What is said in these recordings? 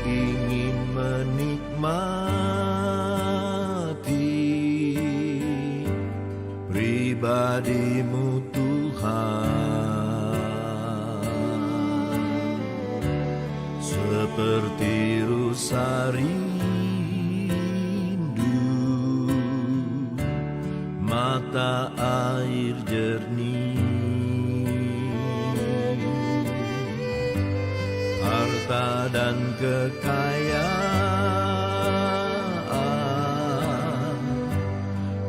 ingin menikmati pribadi-Mu Tuhan, seperti rusa rindu mata air jernih. Harta dan kekayaan,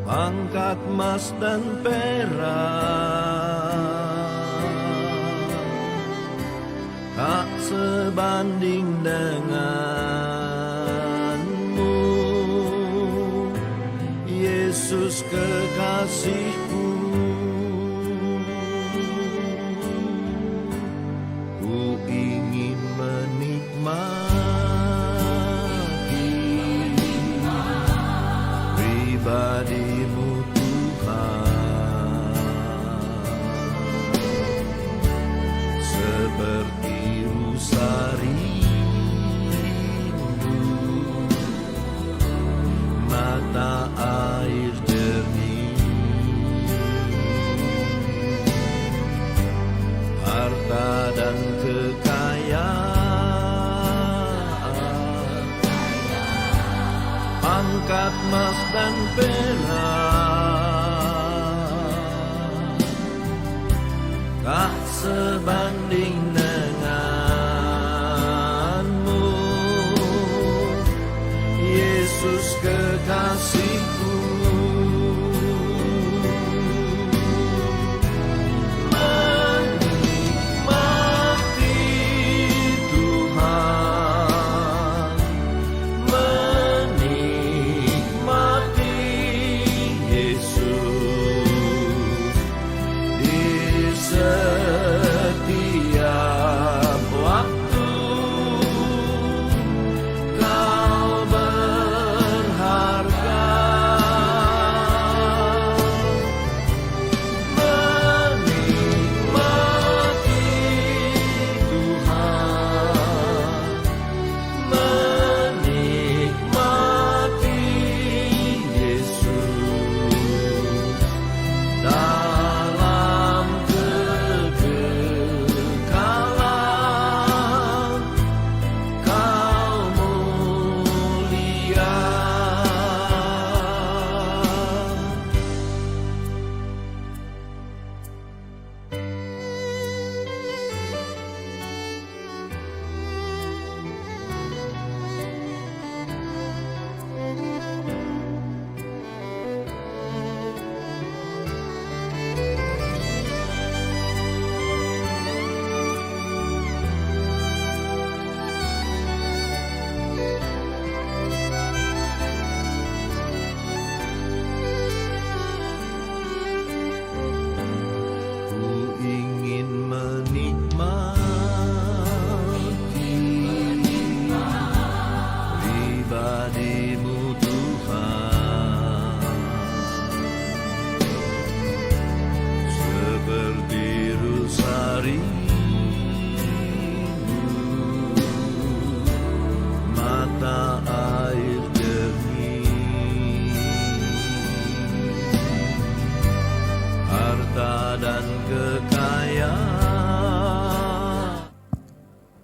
pangkat emas dan perak, tak sebanding denganmu, Yesus kekasihku. Pribadi-Mu Tuhan, seperti rusa rindu mata air jernih. Harta dan kekayaan, pangkat emas dan perak, tak sebanding denganmu, Yesus kekasihku.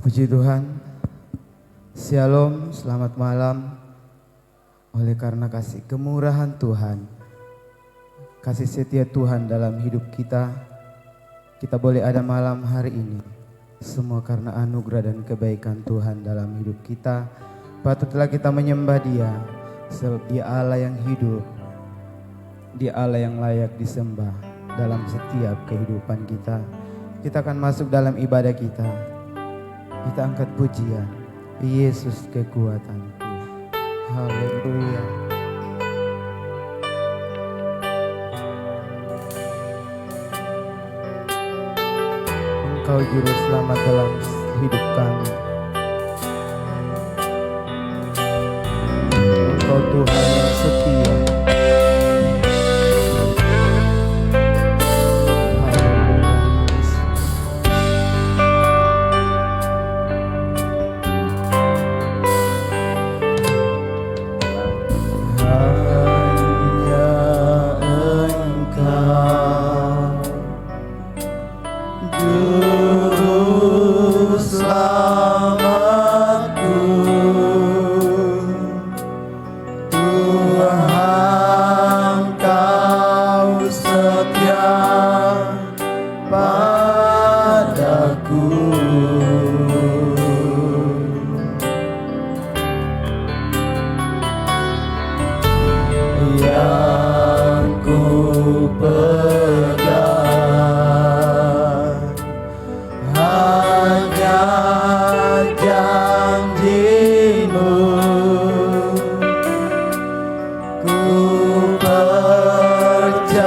Puji Tuhan, Shalom, selamat malam. Oleh karena kasih kemurahan Tuhan, kasih setia Tuhan dalam hidup kita, kita boleh ada malam hari ini. Semua karena anugerah dan kebaikan Tuhan dalam hidup kita. Patutlah kita menyembah Dia, sebab Dia Allah yang hidup, Dia Allah yang layak disembah dalam setiap kehidupan kita. Kita akan masuk dalam ibadah kita. Kita angkat pujian, Yesus kekuatanku. Haleluya. Engkau juru selamat dalam hidup kami. Engkau Tuhan yang setia. yang ku pegang hanya janji-Mu. Ku percayakan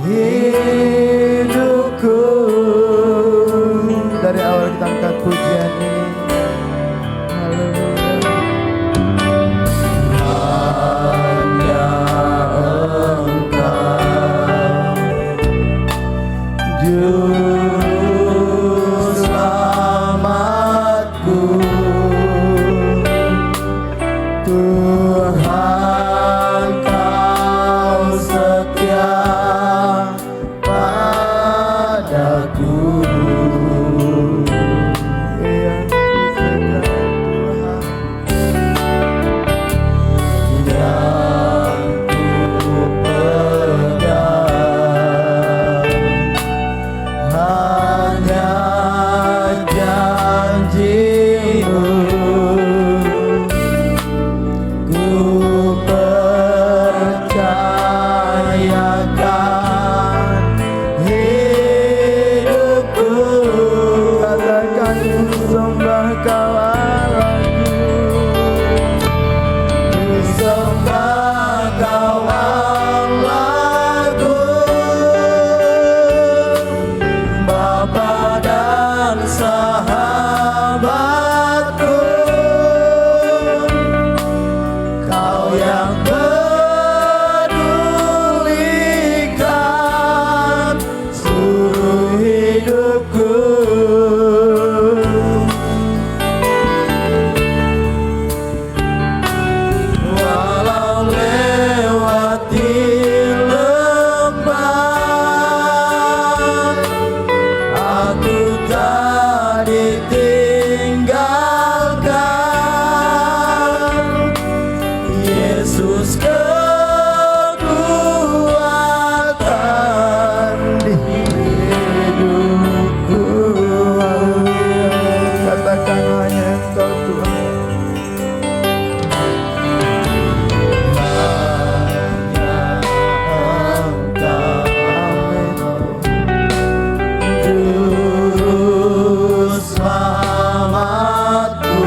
hidupku. Dari awal kita angkat pujian ini. Haleluya. Hanya Engkau juru selamatku, Tuhan Kau setia padaku. Yang disediakan Tuhan. Yang ku pegang hanya janji-Mu. Ku percayakan hidupku. Katakan ku sembah Kau Allahku. Ku sembah Kau Allahku, Bapa dan sahabatku. Kau yang pedulikan seluruh hidupku. Walau lewati lembah, aku tak ditinggalkan. Yesus kekuatan di hidupku. Katakan hanya Engkau Tuhan. Juru selamatku,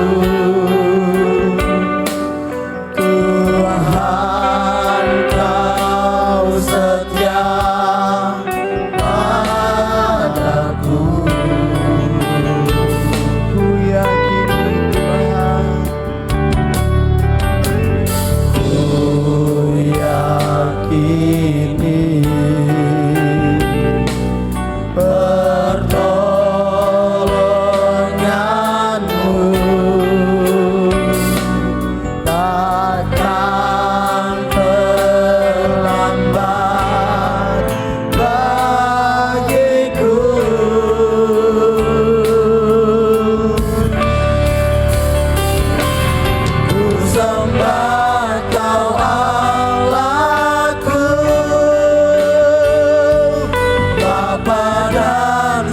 Tuhan Kau setia padaku. Ku yakini Tuhan. Ku yakini pertolongan-Mu takkan terlambat bagiku. Ku sembah Kau Allahku, Bapa dan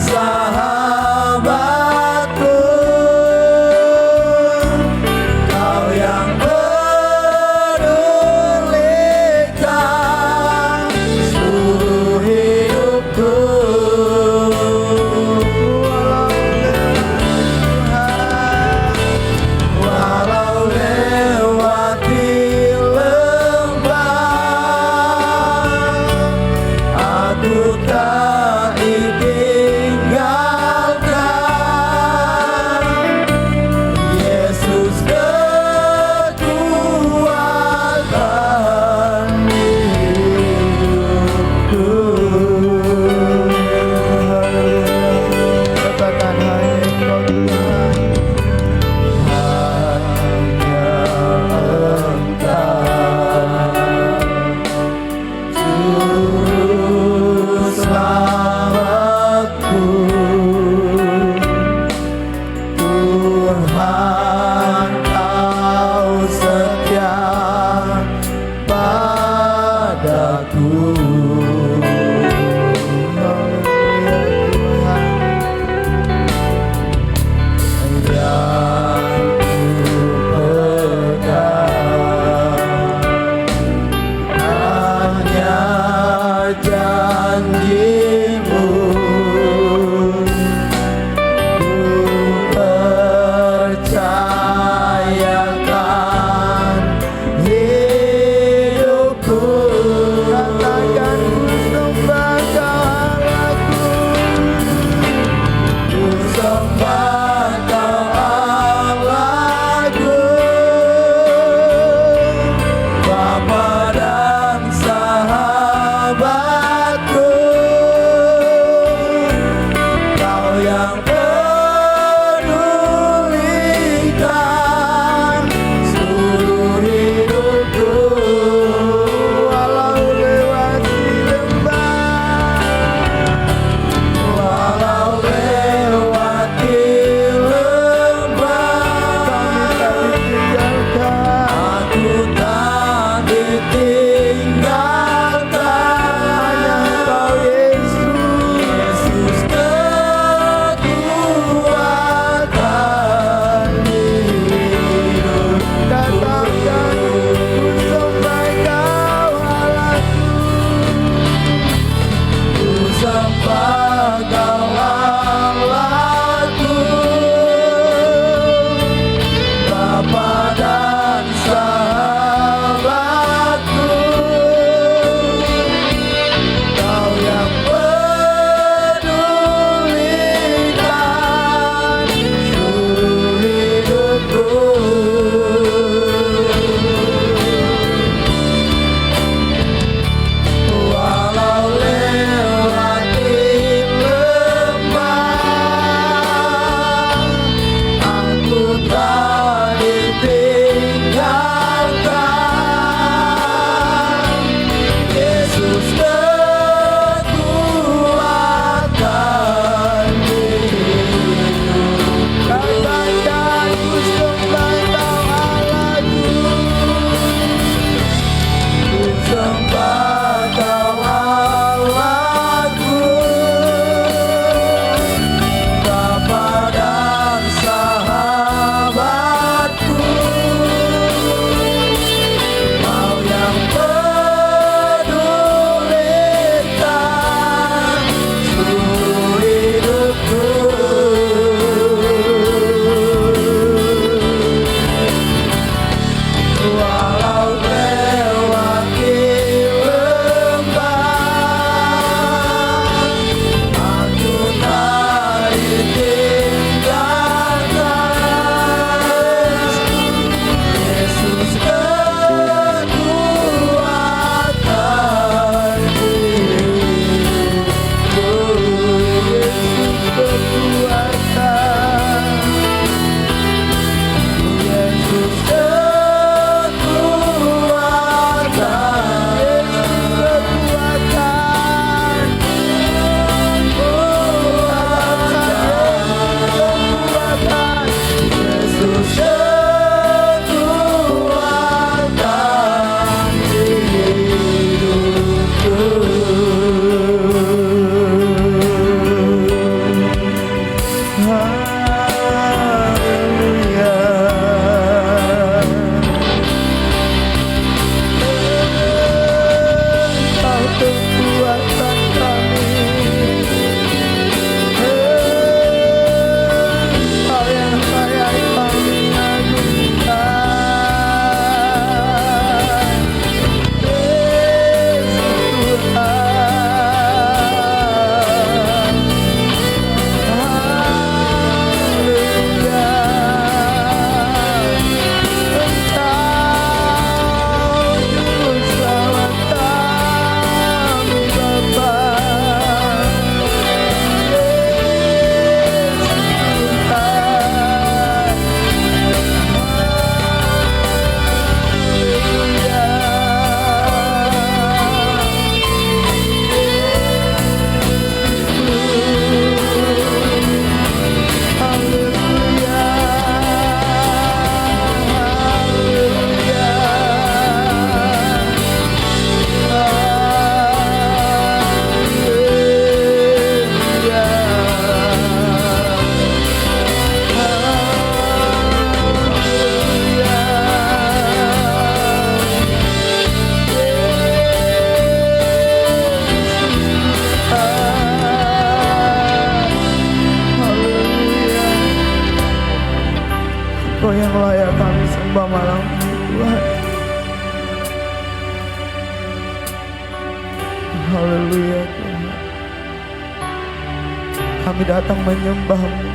Kami datang menyembah-Mu.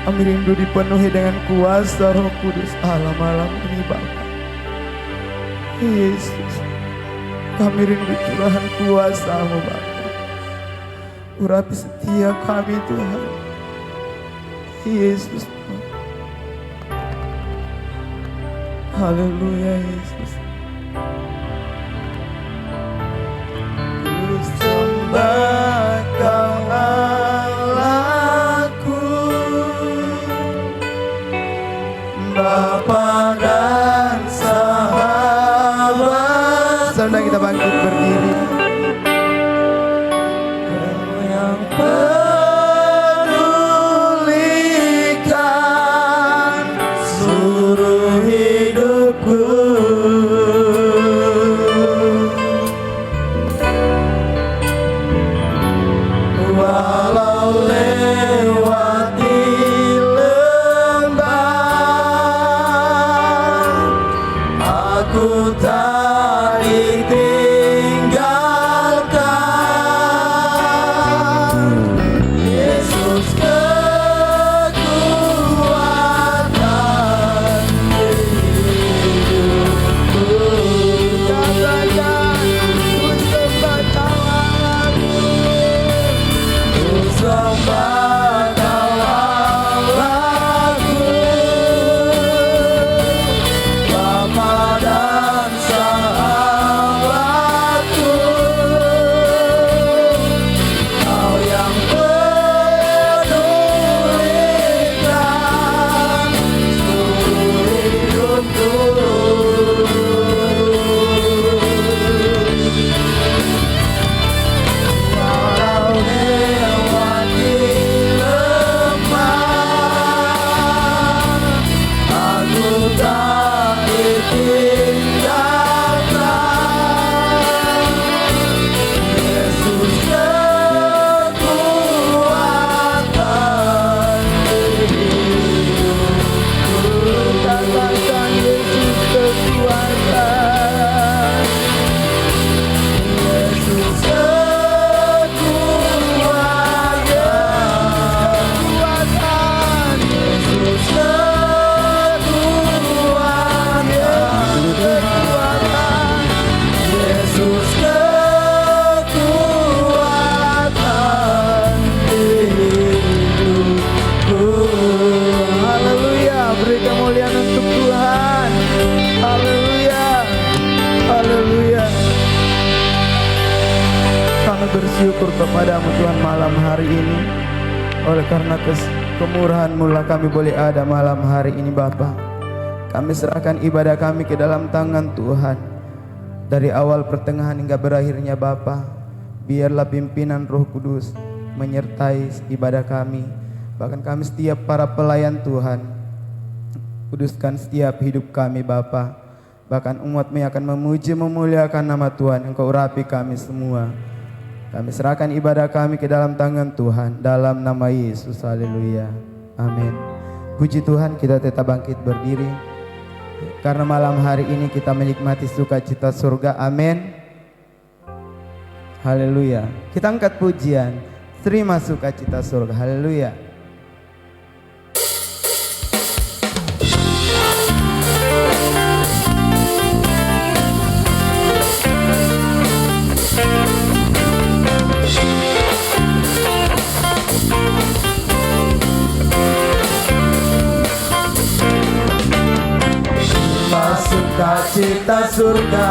Kami rindu dipenuhi dengan kuasa Roh Kudus Allah malam ini Bapa. Yesus, kami rindu curahan kuasa-Mu Bapa. Urapi setiap kami Tuhan. Yesus. Haleluya Yesus. Ku sembah Kau Allahku, Bapa dan Sahabat. Sedang kita bangkit berdiri. Kau yang pedulikan seluruh hidupku, walau lewati lembah, aku tak ditinggalkan. Yesus kekuatan hidupku. Katakan, ku sembah Kau Allahku, ku sembah Kau Allahku, Bapa dan Sahabatku. Kau yang pedulikan seluruh hidupku, walau lewati lembah, aku tak ditinggalkan. Yesus kekuatan hidupku. Katakan Yesus kekuatan. Yesus kekuatan. Yesus kekuatan. Yesus kekuatan hidupku. Haleluya, beri kemuliaan untuk Tuhan. Haleluya, haleluya. Kami bersyukur kepadamu Tuhan malam hari ini. Oleh karena kemurahan-Mu lah kami boleh ada malam hari ini Bapa. Kami serahkan ibadah kami ke dalam tangan Tuhan. Dari awal pertengahan hingga berakhirnya Bapa, biarlah pimpinan Roh Kudus menyertai ibadah kami. Bahkan kami setiap para pelayan Tuhan, kuduskan setiap hidup kami Bapa. Bahkan umat-Mu akan memuji memuliakan nama Tuhan. Engkau urapi kami semua. Kami serahkan ibadah kami ke dalam tangan Tuhan, dalam nama Yesus. Haleluya, amin. Puji Tuhan, kita tetap bangkit berdiri. Karena malam hari ini kita menikmati sukacita surga. Amin. Haleluya. Kita angkat pujian, terima sukacita surga. Haleluya. Sukacita surga,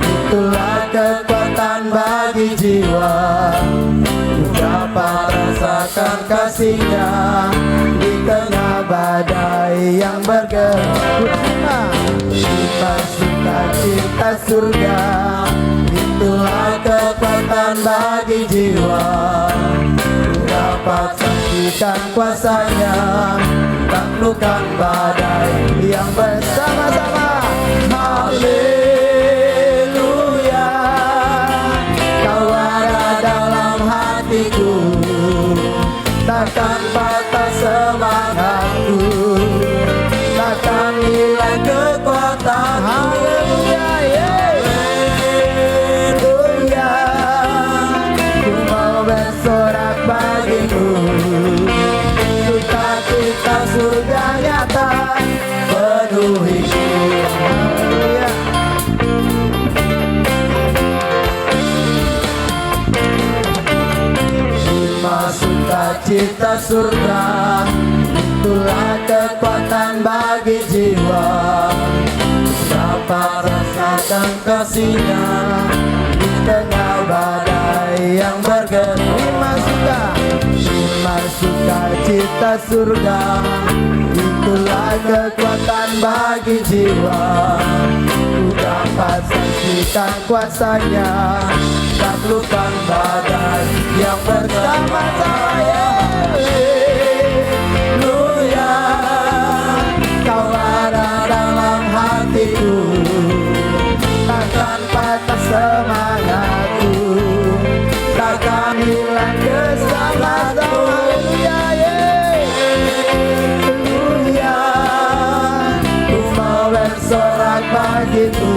itulah kekuatan bagi jiwa. Ku dapat rasakan kasih-Nya di tengah badai yang bergelap. Sukacita surga, itulah kekuatan bagi jiwa. Ku dapat saksikan kuasa-Nya, taklukkan badai yang bersama-sama. Haleluya, Kau ada dalam hatiku, takkan patah semangatku, takkan hilang kekuatanku. Haleluya, haleluya, ku mau bersorak bagimu, sukacita surga nyata penuhiku. Haleluya. Sukacita surga, itulah kekuatan bagi jiwa. Dapat rasakan kasihnya di tengah badai yang bergema. Sukacita surga, itulah kekuatan bagi jiwa. Ku dapat saksikan kuasanya, taklukkan badai yang bersama saya. Haleluya, kau ada dalam hatiku, takkan patah semangatku, takkan hilang keselamatan. Haleluya, haleluya, ku mau bersorak bagimu,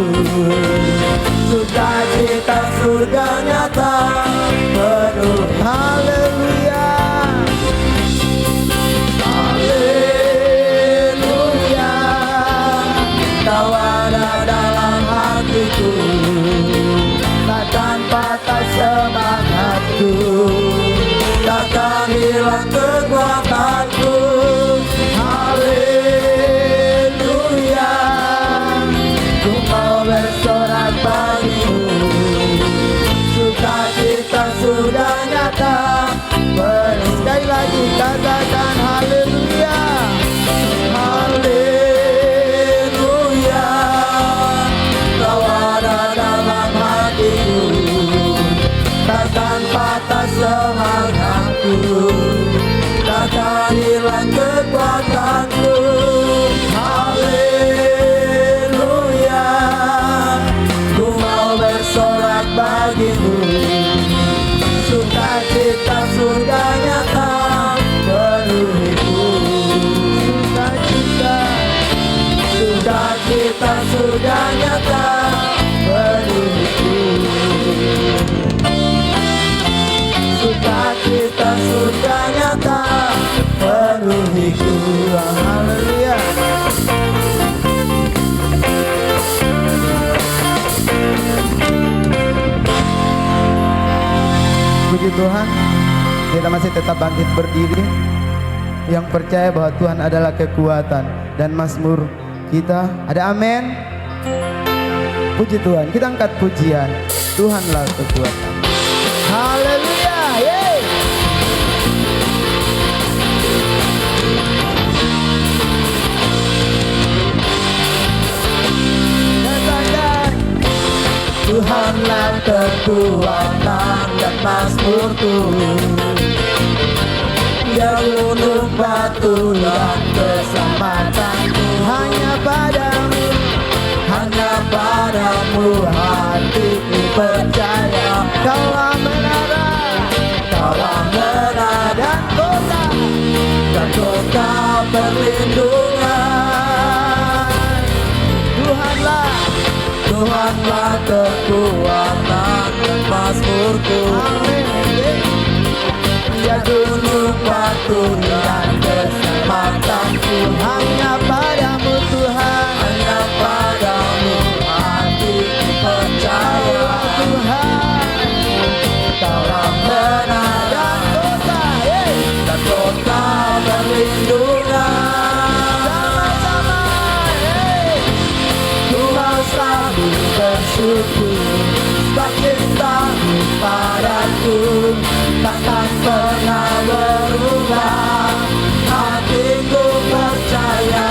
sukacita surga nyata penuh. Haleluya, haleluya, kau ada dalam hatiku, takkan patah semangatku, takkan hilang kekuatanku. Haleluya, ku mau bersorak bagimu, sukacita sudah nyata. Sekali lagi katakan haleluya, haleluya, kau ada dalam hatiku, takkan patah semangatku, takkan hilang kekuatanku. Haleluya, ku mau bersorak bagimu, sukacita surga nyata penuhiku. Sukacita surga nyata penuhiku. Sukacita surga nyata penuhiku. Haleluya. Puji Tuhan, kita masih tetap bangkit berdiri, yang percaya bahwa Tuhan adalah kekuatan dan mazmur kita. Ada amin. Puji Tuhan, kita angkat pujian, Tuhanlah kekuatan. Haleluya, yeay. Katakan, Tuhanlah kekuatan dan mazmurku, dia gunung batu dan keselamatanku. Hanya padamu, hanya padamu hatiku percaya. Kaulah menara, kaulah menara dan kota perlindungan. Tuhanlah kekuatan dan mazmurku. Dia gunung batu dan keselamatanku. Hanya padamu Tuhan, hanya padamu hatiku percaya. Tuhan, kaulah menara dan kota perlindungan. Sama-sama, ku mau selalu bersyukur, semakin sanggup padaku, takkan pernah berubah. Hatiku percaya,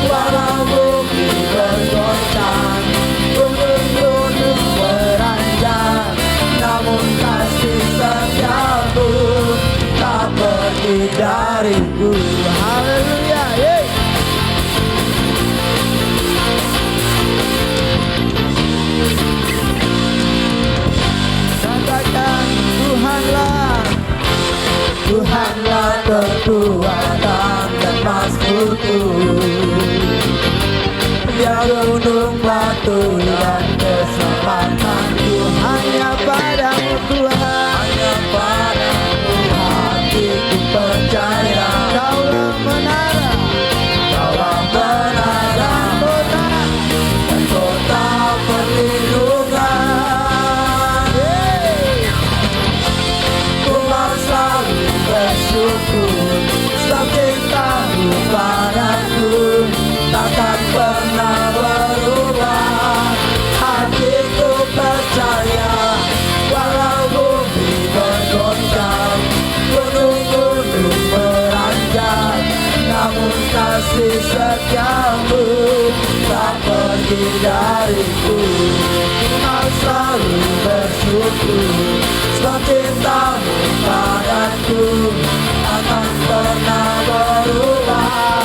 walau bumi bergoncang, gunung-gunung beranjak, namun kasih setiamu tak pergi dariku. Haleluya, yeay. Katakan, Tuhanlah kekuatan dan mazmurku, dia gunung batu dan keselamatanku. Hanya padamu Tuhan, hanya padamu kasih setiamu tak pergi dariku. Kau selalu bersyukur, sebab cintamu padaku akan pernah berubah.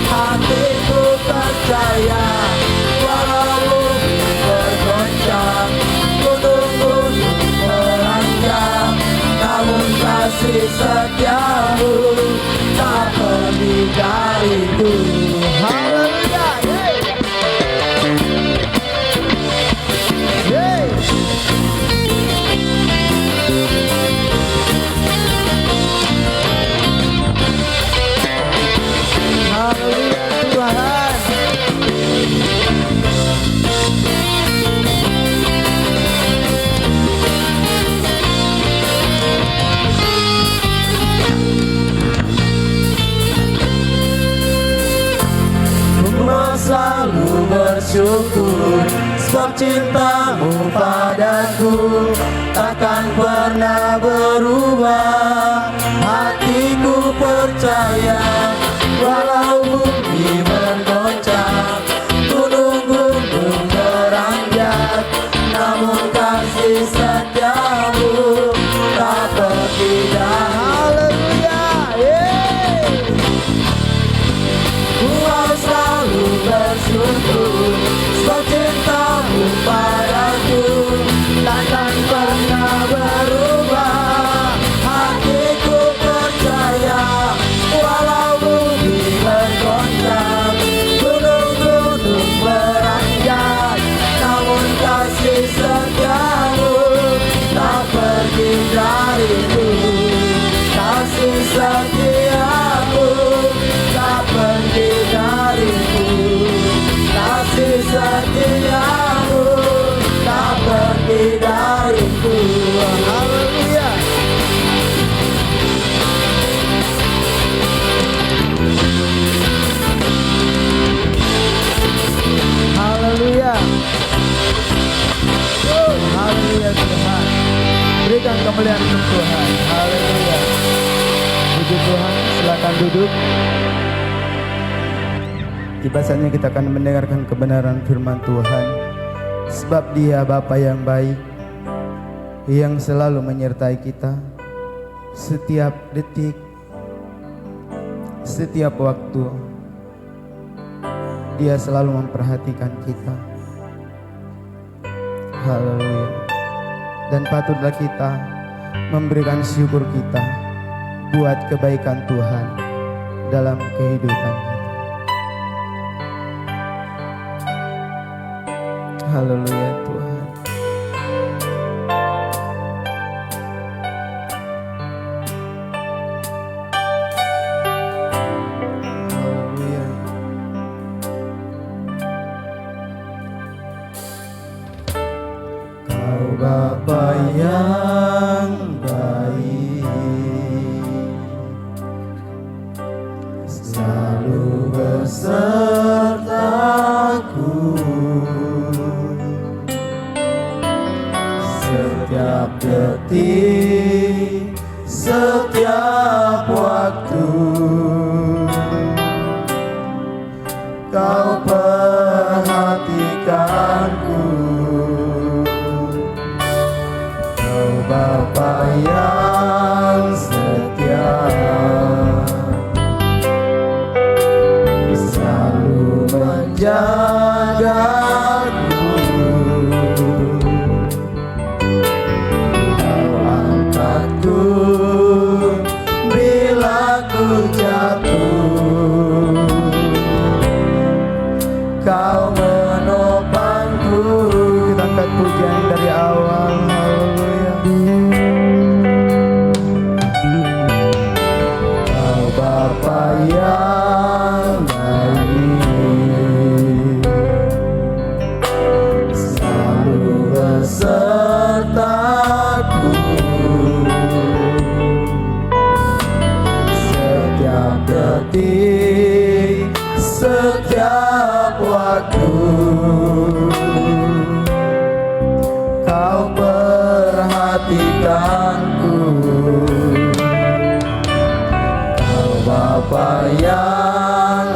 Hatiku percaya, walau bumi bergoncang, gunung-gunung beranjak, namun kasih setiamu tak pergi dariku. Haleluya, haleluya Tuhan. Selalu bersyukur, sebab cintamu padaku takkan pernah berubah. Hatiku percaya, walau bumi bergoncang, gunung-gunung beranjak, namun kasih setiamu tak pergi dahulu. Bersyukur, sebab cintamu padaku takkan pernah berubah. Hatiku percaya, walau bumi bergoncang, gunung-gunung beranjak, namun kasih setiamu tak pergi dariku. Kasih setiamu tak pergi dariku. Kasih setiamu tak pergi dariku. Haleluya. Haleluya. Haleluya Tuhan. Berikan kemuliaan untuk Tuhan. Haleluya. Puji Tuhan, silakan duduk. Tiba saatnya kita akan mendengarkan kebenaran firman Tuhan. Sebab Dia Bapa yang baik, yang selalu menyertai kita setiap detik, setiap waktu. Dia selalu memperhatikan kita. Haleluya. Dan patutlah kita memberikan syukur kita buat kebaikan Tuhan dalam kehidupan kita. Haleluya Tuhan. Haleluya. Kau Bapa yang baik, selalu besertaku. Setiap detik, setiap waktu, Kau perhatikanku. Kau Bapa yang setia, selalu menjagaku. Bila ku jatuh, Kau menopangku. Kita angkat pujian dari awal. Haleluya. Kau Bapa yang baik, selalu besertaku. Detik, setiap waktu, Kau perhatikanku. Kau Bapa yang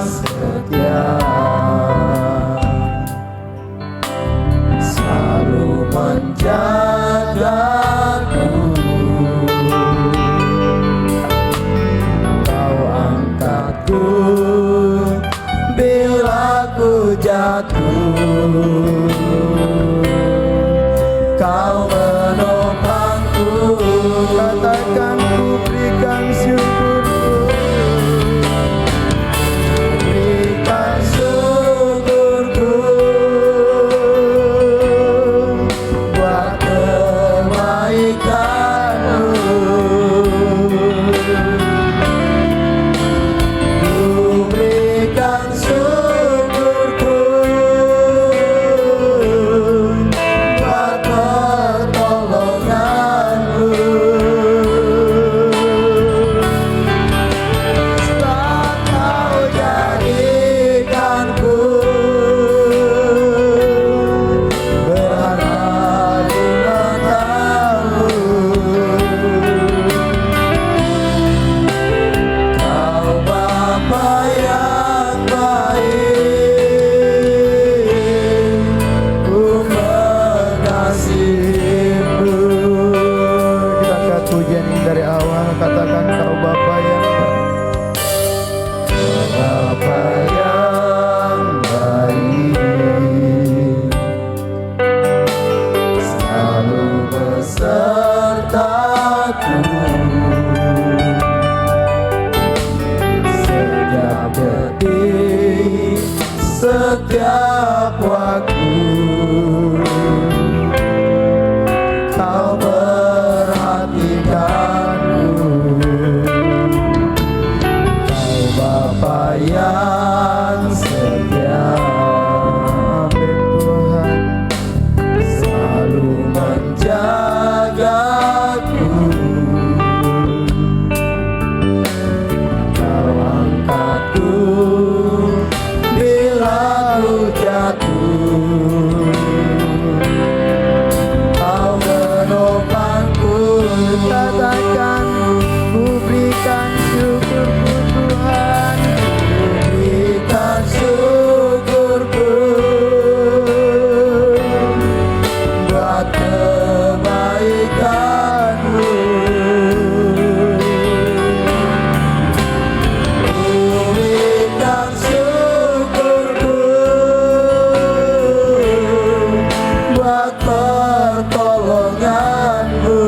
setiap waktu. Kau perhatikanku, Kau Bapa yang setia. Tuhan selalu menjagaku. Kau angkatku bila ku jatuh. Kau menopangku, katakan ku berikan syukurku Tuhan. Ku berikan syukurku buat kebaikan-Mu. Ku berikan syukurku buat pertolongan-Mu.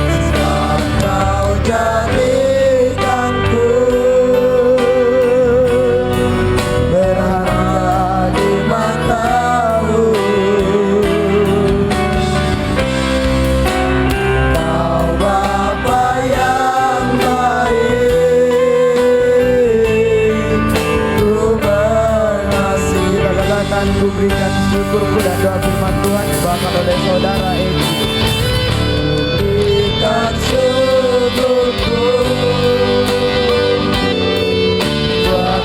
Sebab Kau jadikanku berharga di mata-Mu. Kau Bapa yang baik, ku mengasihi. Katakan ku berikan syukurku, dan doa firman Tuhan dibawakan oleh saudara Edi. Berikan syukurku buat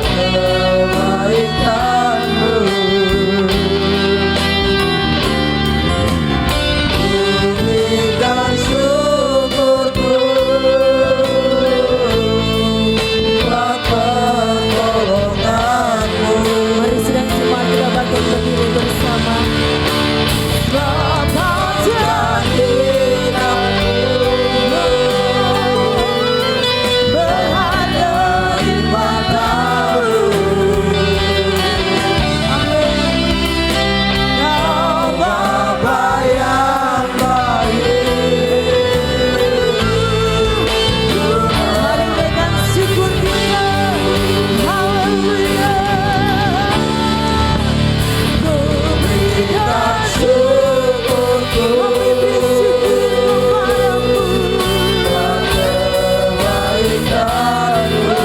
kebaikan-Mu. Berikan syukurku buat pertolongan-Mu. Mari sedang jemaat kita bangkit berdiri bersama. Bapa jadikanku berharga di mata-Mu. Kau Bapa yang baik, Mari berikan syukur kita. Haleluya. ku berikan syukurku Kami bersyukur kepadamu. buat kebaikan-Mu.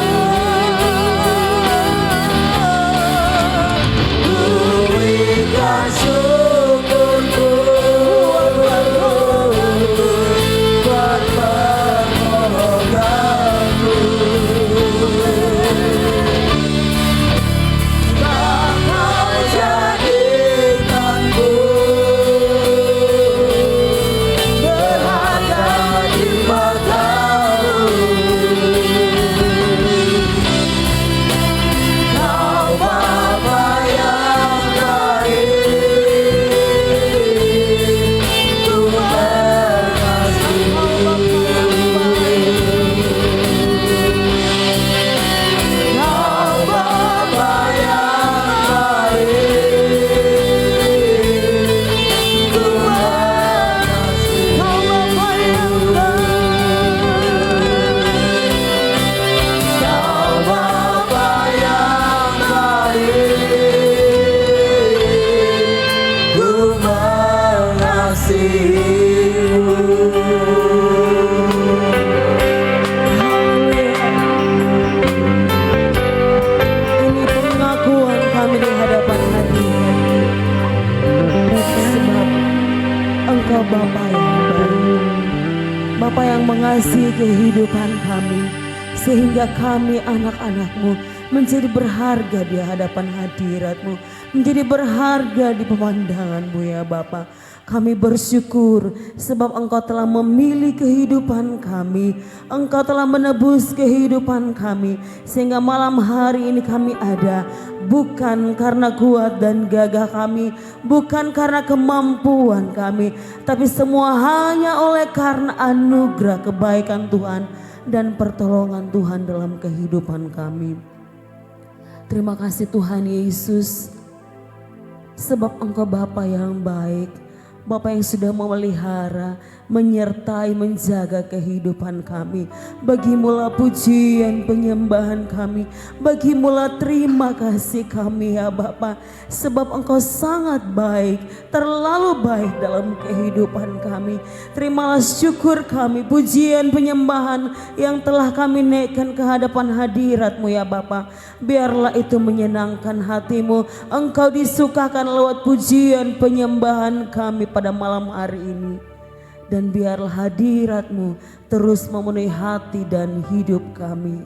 Ku berikan syukurku buat pertolongan-Mu. Sebab Kau jadikanku berharga di mata-Mu. Kau Bapa yang baik, ku mengasihi. Kau Bapa yang baik, ku mengasihi. Kau Bapa yang baik. Kau Bapa yang baik, ku Ini pengakuan kami di hadapan Hadirat. Sebab Engkau Bapa yang baik, Bapa yang mengasihi kehidupan kami, sehingga kami anak-anak-Mu menjadi berharga di hadapan hadirat-Mu, menjadi berharga di pemandangan-Mu ya Bapa. Kami bersyukur sebab Engkau telah memilih kehidupan kami. Engkau telah menebus kehidupan kami. Sehingga malam hari ini kami ada. Bukan karena kuat dan gagah kami. Bukan karena kemampuan kami. Tapi semua hanya oleh karena anugerah kebaikan Tuhan. Dan pertolongan Tuhan dalam kehidupan kami. Terima kasih Tuhan Yesus. Sebab Engkau Bapa yang baik. Bapa yang sudah memelihara, menyertai, menjaga kehidupan kami. Bagimulah pujian penyembahan kami, bagimulah terima kasih kami ya Bapa, sebab Engkau sangat baik, terlalu baik dalam kehidupan kami. Terimalah syukur kami, pujian penyembahan yang telah kami naikkan ke hadapan hadirat-Mu ya Bapa. Biarlah itu menyenangkan hati-Mu, Engkau disukakan lewat pujian penyembahan kami pada malam hari ini. Dan biarlah hadirat-Mu terus memenuhi hati dan hidup kami.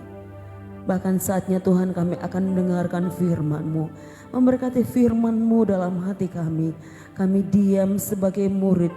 Bahkan saatnya Tuhan kami akan mendengarkan firman-Mu. Memberkati firman-Mu dalam hati kami. Kami diam sebagai murid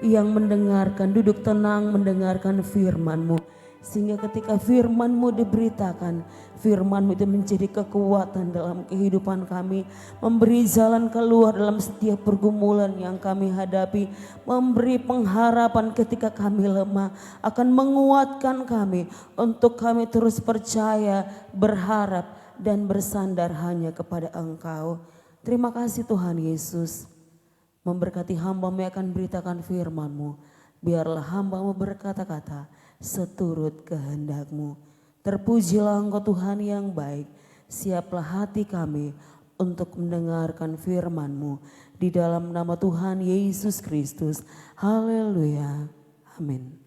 yang mendengarkan, duduk tenang mendengarkan firman-Mu. Sehingga ketika firman-Mu diberitakan, firman-Mu itu menjadi kekuatan dalam kehidupan kami, memberi jalan keluar dalam setiap pergumulan yang kami hadapi, memberi pengharapan ketika kami lemah, akan menguatkan kami untuk kami terus percaya, berharap dan bersandar hanya kepada Engkau. Terima kasih Tuhan Yesus. Memberkati hamba-Mu yang akan beritakan firman-Mu. Biarlah hamba-Mu berkata-kata seturut kehendak-Mu. Terpujilah Engkau Tuhan yang baik. Siaplah hati kami untuk mendengarkan firman-Mu. Di dalam nama Tuhan Yesus Kristus. Haleluya. Amin.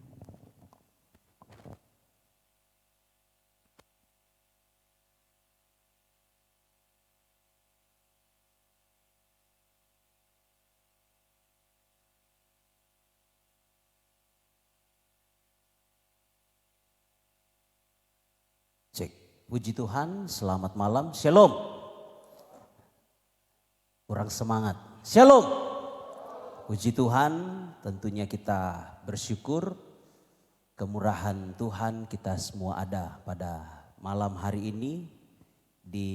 Cek, puji Tuhan, selamat malam, shalom. Kurang semangat, shalom. Puji Tuhan, tentunya kita bersyukur kemurahan Tuhan kita semua ada pada malam hari ini di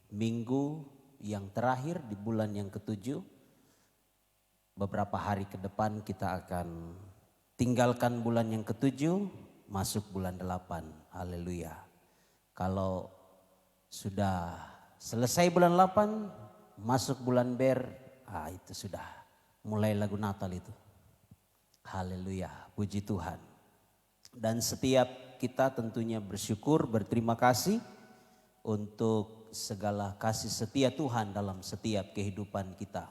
minggu yang terakhir di bulan yang ke-7. Beberapa hari ke depan kita akan tinggalkan bulan yang ke-7, masuk bulan 8, haleluya. Kalau sudah selesai bulan 8, masuk bulan Ber, itu sudah mulai lagu Natal itu. Haleluya, puji Tuhan. Dan setiap kita tentunya bersyukur, berterima kasih untuk segala kasih setia Tuhan dalam setiap kehidupan kita.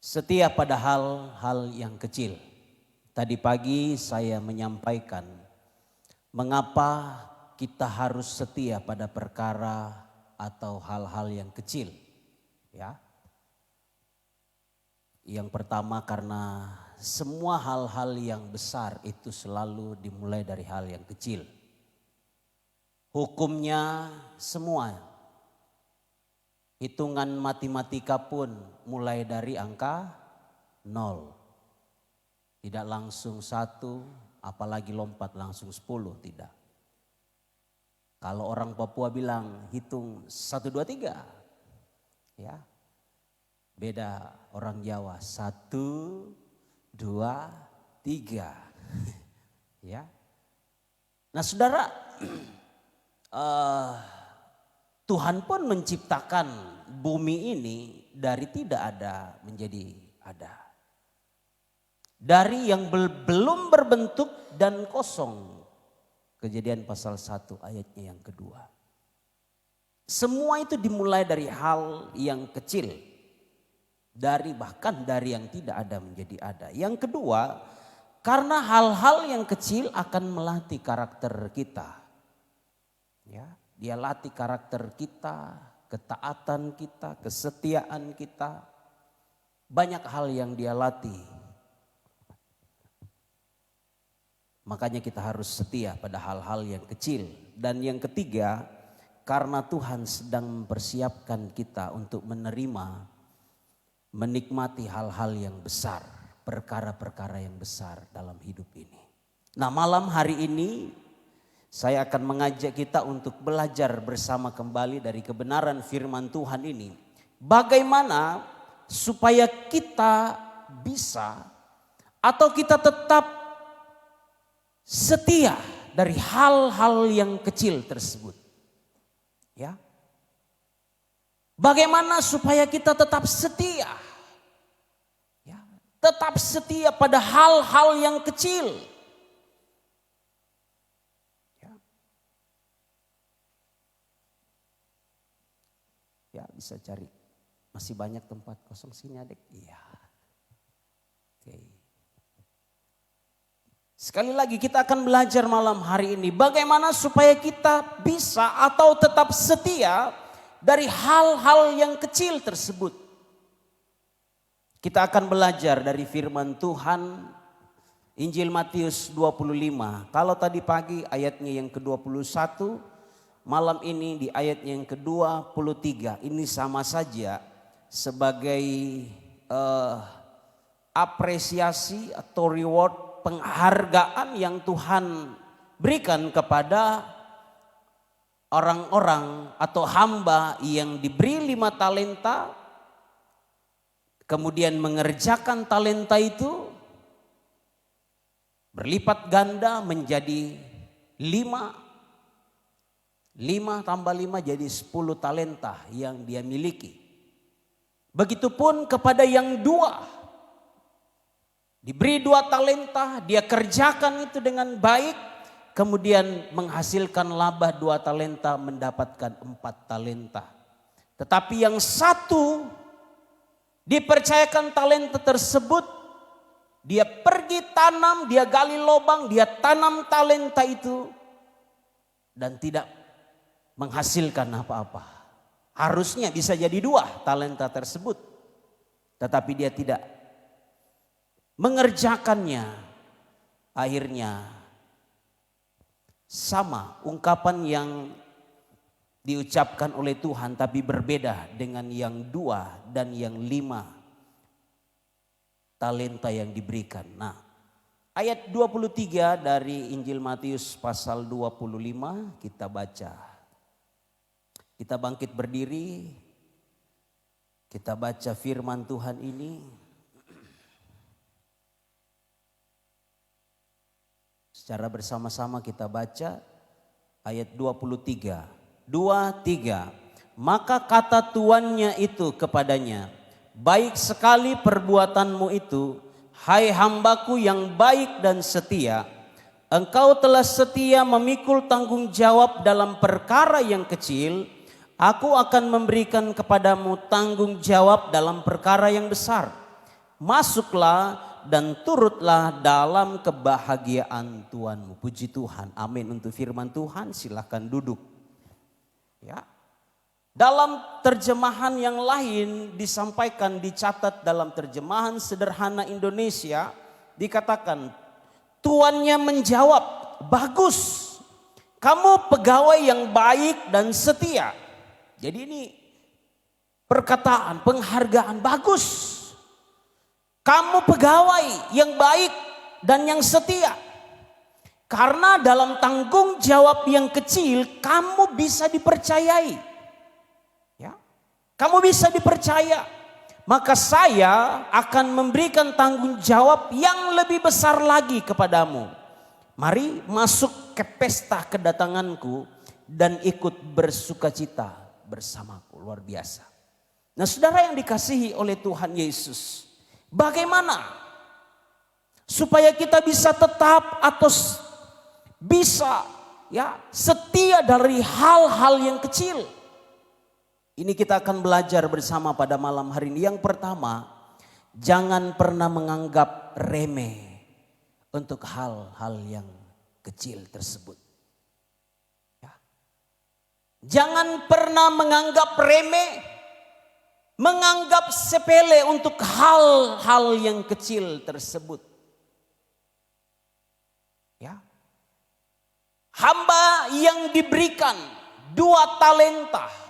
Setia pada hal-hal yang kecil. Tadi pagi saya menyampaikan mengapa kita harus setia pada perkara atau hal-hal yang kecil, ya. Yang pertama karena semua hal-hal yang besar itu selalu dimulai dari hal yang kecil. Hukumnya semua, hitungan matematika pun mulai dari angka 0. Tidak langsung 1, apalagi lompat langsung 10, tidak. Kalau orang Papua bilang hitung 1, 2, 3. Ya. Beda orang Jawa 1, 2, 3. Ya. Nah saudara, Tuhan pun menciptakan bumi ini dari tidak ada menjadi ada. Dari yang belum berbentuk dan kosong. Kejadian pasal 1 ayatnya yang kedua. Semua itu dimulai dari hal yang kecil. Bahkan dari yang tidak ada menjadi ada. Yang kedua, karena hal-hal yang kecil akan melatih karakter kita. Ya, dia latih karakter kita, ketaatan kita, kesetiaan kita. Banyak hal yang dia latih. Makanya kita harus setia pada hal-hal yang kecil. Dan yang ketiga, karena Tuhan sedang mempersiapkan kita untuk menikmati hal-hal yang besar. Perkara-perkara yang besar dalam hidup ini. Nah malam hari ini saya akan mengajak kita untuk belajar bersama kembali dari kebenaran firman Tuhan ini. Bagaimana supaya kita bisa atau kita tetap setia dari hal-hal yang kecil tersebut. Ya. Bagaimana supaya kita tetap setia? Ya, tetap setia pada hal-hal yang kecil. Ya, bisa cari. Masih banyak tempat kosong sini, adik. Iya. Oke. Sekali lagi kita akan belajar malam hari ini bagaimana supaya kita bisa atau tetap setia dari hal-hal yang kecil tersebut. Kita akan belajar dari firman Tuhan Injil Matius 25. Kalau tadi pagi ayatnya yang ke-21, malam ini di ayatnya yang ke-23. Ini sama saja sebagai apresiasi atau reward, penghargaan yang Tuhan berikan kepada orang-orang atau hamba yang diberi 5 talenta, kemudian mengerjakan talenta itu berlipat ganda menjadi 5 tambah 5 jadi 10 talenta yang dia miliki. Begitupun kepada yang 2. Diberi 2 talenta, dia kerjakan itu dengan baik. Kemudian menghasilkan laba 2 talenta, mendapatkan 4 talenta. Tetapi yang 1 dipercayakan talenta tersebut, dia pergi tanam, dia gali lubang, dia tanam talenta itu. Dan tidak menghasilkan apa-apa. Harusnya bisa jadi 2 talenta tersebut. Tetapi dia tidak mengerjakannya. Akhirnya sama ungkapan yang diucapkan oleh Tuhan tapi berbeda dengan yang 2 dan yang 5 talenta yang diberikan. Nah, ayat 23 dari Injil Matius pasal 25 kita baca. Kita bangkit berdiri, kita baca firman Tuhan ini. Secara bersama-sama kita baca ayat 23. 2, 3. Maka kata tuannya itu kepadanya, baik sekali perbuatanmu itu, hai hambaku yang baik dan setia. Engkau telah setia memikul tanggung jawab dalam perkara yang kecil. Aku akan memberikan kepadamu tanggung jawab dalam perkara yang besar. Masuklah dan turutlah dalam kebahagiaan Tuhanmu. Puji Tuhan. Amin untuk firman Tuhan. Silahkan duduk. Ya. Dalam terjemahan yang lain disampaikan, dicatat dalam terjemahan sederhana Indonesia, dikatakan tuannya menjawab, bagus, kamu pegawai yang baik dan setia. Jadi ini perkataan penghargaan, bagus, kamu pegawai yang baik dan yang setia. Karena dalam tanggung jawab yang kecil kamu bisa dipercayai. Ya, kamu bisa dipercaya. Maka saya akan memberikan tanggung jawab yang lebih besar lagi kepadamu. Mari masuk ke pesta kedatanganku dan ikut bersukacita bersamaku. Luar biasa. Nah, saudara yang dikasihi oleh Tuhan Yesus, bagaimana supaya kita bisa tetap atau bisa ya setia dari hal-hal yang kecil? Ini kita akan belajar bersama pada malam hari ini. Yang pertama, jangan pernah menganggap remeh untuk hal-hal yang kecil tersebut. Ya. Jangan pernah menganggap remeh, menganggap sepele untuk hal-hal yang kecil tersebut. Ya. Hamba yang diberikan 2 talenta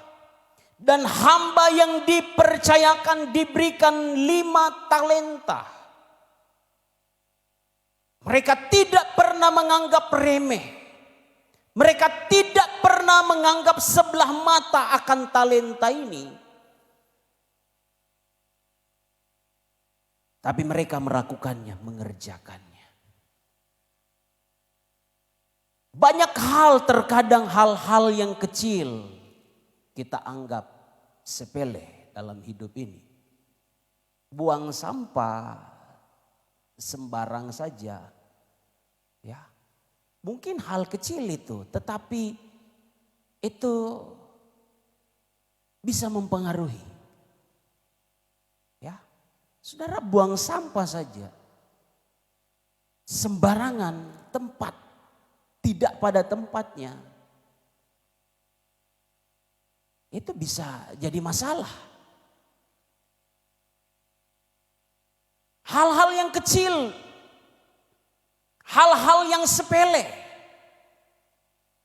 dan hamba yang dipercayakan diberikan 5 talenta. Mereka tidak pernah menganggap remeh. Mereka tidak pernah menganggap sebelah mata akan talenta ini. Tapi mereka melakukannya, mengerjakannya. Banyak hal, terkadang hal-hal yang kecil kita anggap sepele dalam hidup ini. Buang sampah sembarang saja. Ya. Mungkin hal kecil itu, tetapi itu bisa mempengaruhi. Ya. Saudara, buang sampah saja. Sembarangan tempat, tidak pada tempatnya. Itu bisa jadi masalah. Hal-hal yang kecil, hal-hal yang sepele.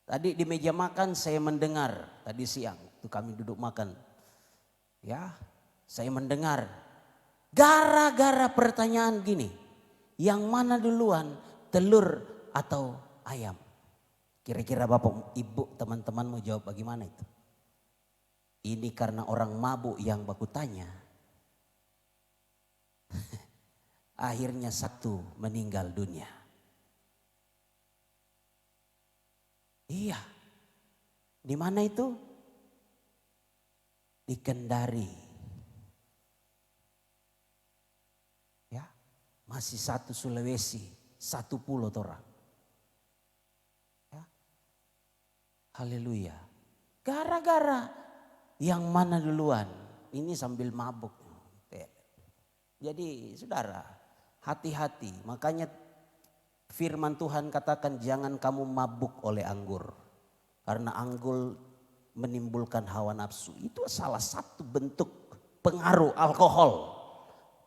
Tadi di meja makan saya mendengar, tadi siang waktu kami duduk makan. Ya, saya mendengar gara-gara pertanyaan gini, yang mana duluan, telur atau ayam? Kira-kira Bapak, Ibu, teman-teman mau jawab bagaimana itu? Ini karena orang mabuk yang baku tanya. Akhirnya satu meninggal dunia. Iya. Di mana itu? Di Kendari. Ya, masih satu Sulawesi, satu pulau orang. Ya. Haleluya. Gara-gara yang mana duluan? Ini sambil mabuk. Jadi saudara, hati-hati. Makanya firman Tuhan katakan jangan kamu mabuk oleh anggur. Karena anggur menimbulkan hawa nafsu. Itu salah satu bentuk pengaruh alkohol.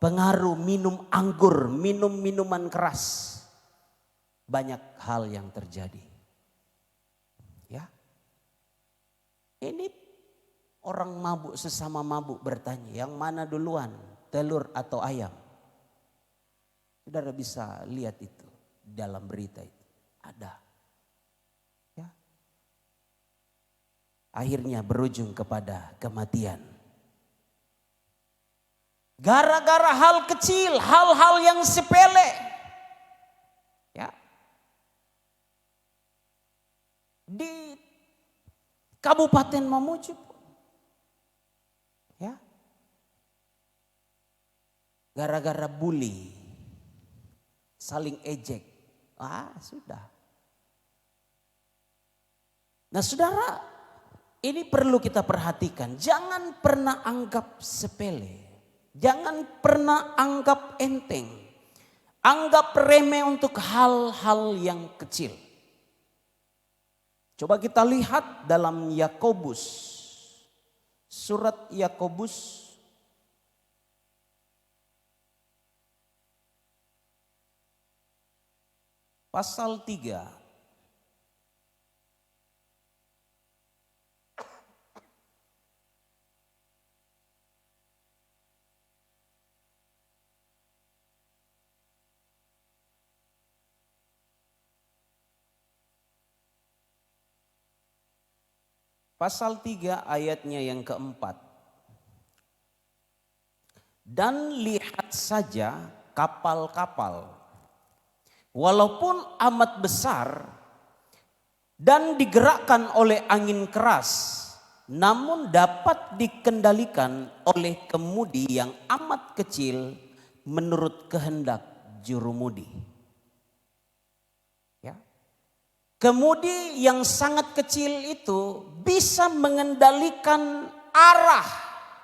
Pengaruh minum anggur, minum minuman keras. Banyak hal yang terjadi. Ya. Ini orang mabuk sesama mabuk bertanya, yang mana duluan, telur atau ayam? Saudara bisa lihat itu dalam berita itu. Ada. Ya. Akhirnya berujung kepada kematian. Gara-gara hal kecil, hal-hal yang sepele. Ya. Di Kabupaten Mamuju. Ya. Gara-gara bully, saling ejek. Sudah. Nah saudara, ini perlu kita perhatikan. Jangan pernah anggap sepele. Jangan pernah anggap enteng. Anggap remeh untuk hal-hal yang kecil. Coba kita lihat dalam Yakobus. Surat Yakobus pasal 3. Pasal 3 ayatnya yang keempat. Dan lihat saja kapal-kapal, walaupun amat besar dan digerakkan oleh angin keras, namun dapat dikendalikan oleh kemudi yang amat kecil menurut kehendak jurumudi. Ya. Kemudi yang sangat kecil itu bisa mengendalikan arah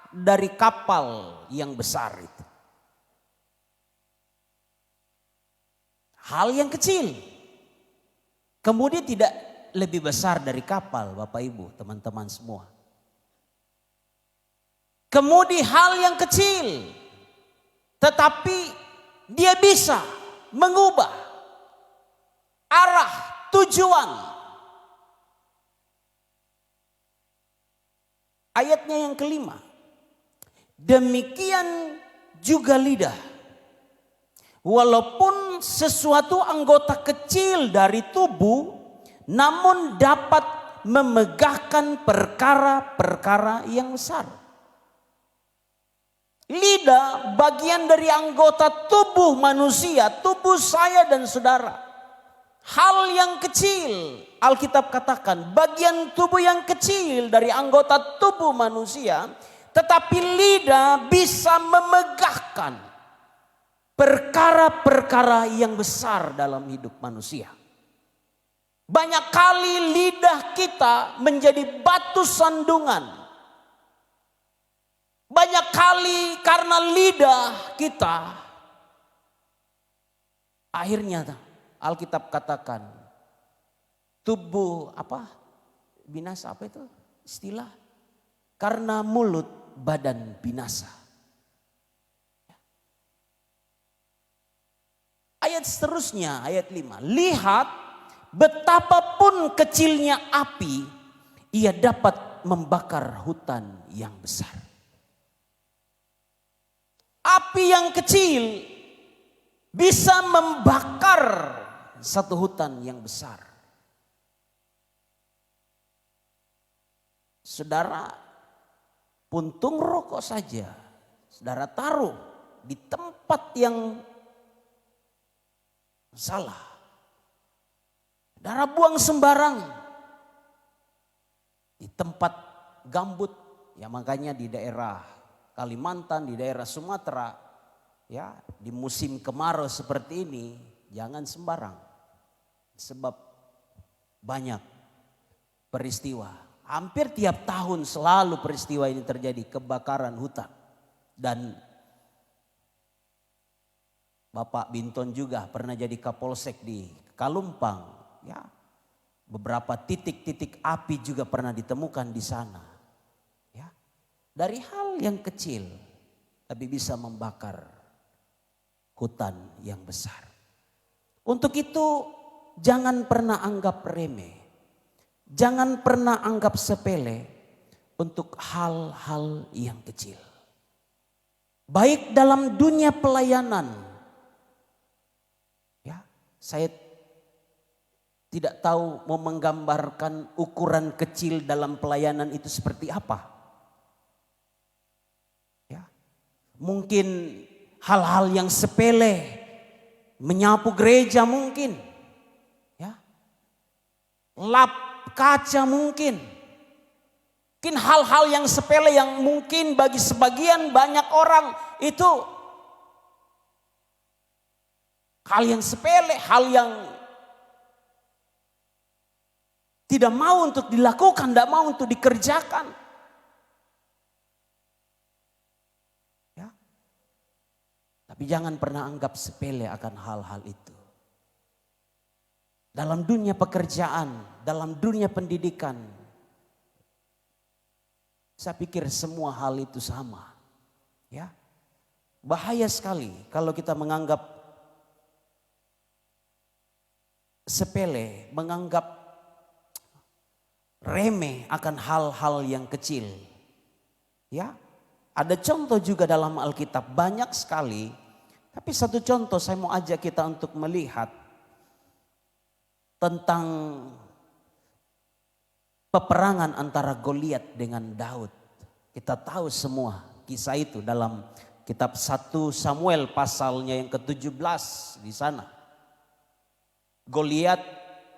dari kapal yang besar itu. Hal yang kecil. Kemudi tidak lebih besar dari kapal, Bapak Ibu, teman-teman semua. Kemudi hal yang kecil, tetapi dia bisa mengubah arah tujuan. Ayatnya yang kelima. Demikian juga lidah. Walaupun sesuatu anggota kecil dari tubuh, namun dapat memegahkan perkara-perkara yang besar. Lidah bagian dari anggota tubuh manusia, tubuh saya dan saudara. Hal yang kecil, Alkitab katakan bagian tubuh yang kecil dari anggota tubuh manusia, tetapi lidah bisa memegahkan perkara-perkara yang besar dalam hidup manusia. Banyak kali lidah kita menjadi batu sandungan. Banyak kali karena lidah kita, akhirnya Alkitab katakan tubuh binasa, apa itu istilah? Karena mulut badan binasa. Ayat seterusnya, ayat 5. Lihat betapapun kecilnya api, ia dapat membakar hutan yang besar. Api yang kecil bisa membakar satu hutan yang besar. Saudara, puntung rokok saja, saudara taruh di tempat yang salah, saudara buang sembarang di tempat gambut, ya makanya di daerah Kalimantan, di daerah Sumatera, ya di musim kemarau seperti ini jangan sembarang, sebab banyak peristiwa. Hampir tiap tahun selalu peristiwa ini terjadi, kebakaran hutan. Dan Bapak Binton juga pernah jadi Kapolsek di Kalumpang, ya. Beberapa titik-titik api juga pernah ditemukan di sana. Ya. Dari hal yang kecil tapi bisa membakar hutan yang besar. Untuk itu jangan pernah anggap remeh. Jangan pernah anggap sepele untuk hal-hal yang kecil. Baik dalam dunia pelayanan. Ya, saya tidak tahu mau menggambarkan ukuran kecil dalam pelayanan itu seperti apa. Ya, mungkin hal-hal yang sepele, menyapu gereja mungkin. Ya. Lap kaca mungkin. Mungkin hal-hal yang sepele yang mungkin bagi sebagian banyak orang itu hal yang sepele, hal yang tidak mau untuk dilakukan, tidak mau untuk dikerjakan. Ya. Tapi jangan pernah anggap sepele akan hal-hal itu. Dalam dunia pekerjaan, dalam dunia pendidikan, saya pikir semua hal itu sama. Ya. Bahaya sekali kalau kita menganggap sepele, menganggap remeh akan hal-hal yang kecil. Ya. Ada contoh juga dalam Alkitab banyak sekali, tapi satu contoh saya mau ajak kita untuk melihat tentang peperangan antara Goliat dengan Daud. Kita tahu semua kisah itu dalam kitab 1 Samuel pasalnya yang ke-17 di sana. Goliat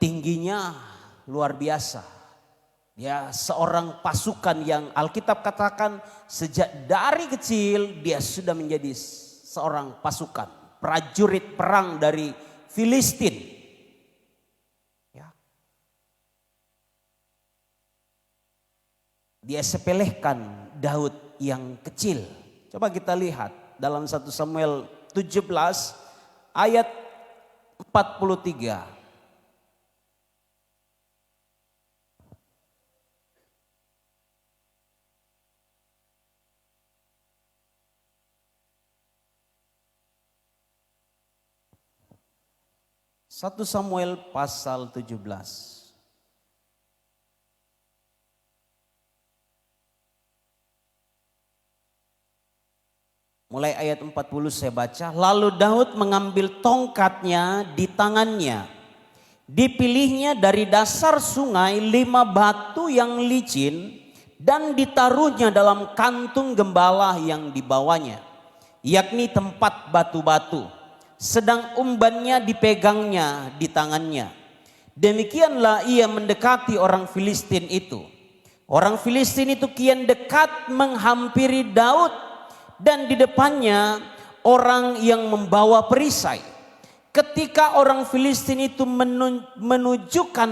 tingginya luar biasa. Dia seorang pasukan yang Alkitab katakan sejak dari kecil dia sudah menjadi seorang pasukan, prajurit perang dari Filistin. Dia sepelehkan Daud yang kecil. Coba kita lihat dalam 1 Samuel 17 ayat 43. Satu Samuel pasal 17. Mulai ayat 40 saya baca. Lalu Daud mengambil tongkatnya di tangannya. Dipilihnya dari dasar sungai 5 batu yang licin. Dan ditaruhnya dalam kantung gembala yang dibawanya. Yakni tempat batu-batu. Sedang umbannya dipegangnya di tangannya. Demikianlah ia mendekati orang Filistin itu. Orang Filistin itu kian dekat menghampiri Daud. Dan di depannya orang yang membawa perisai. Ketika orang Filistin itu menunjukkan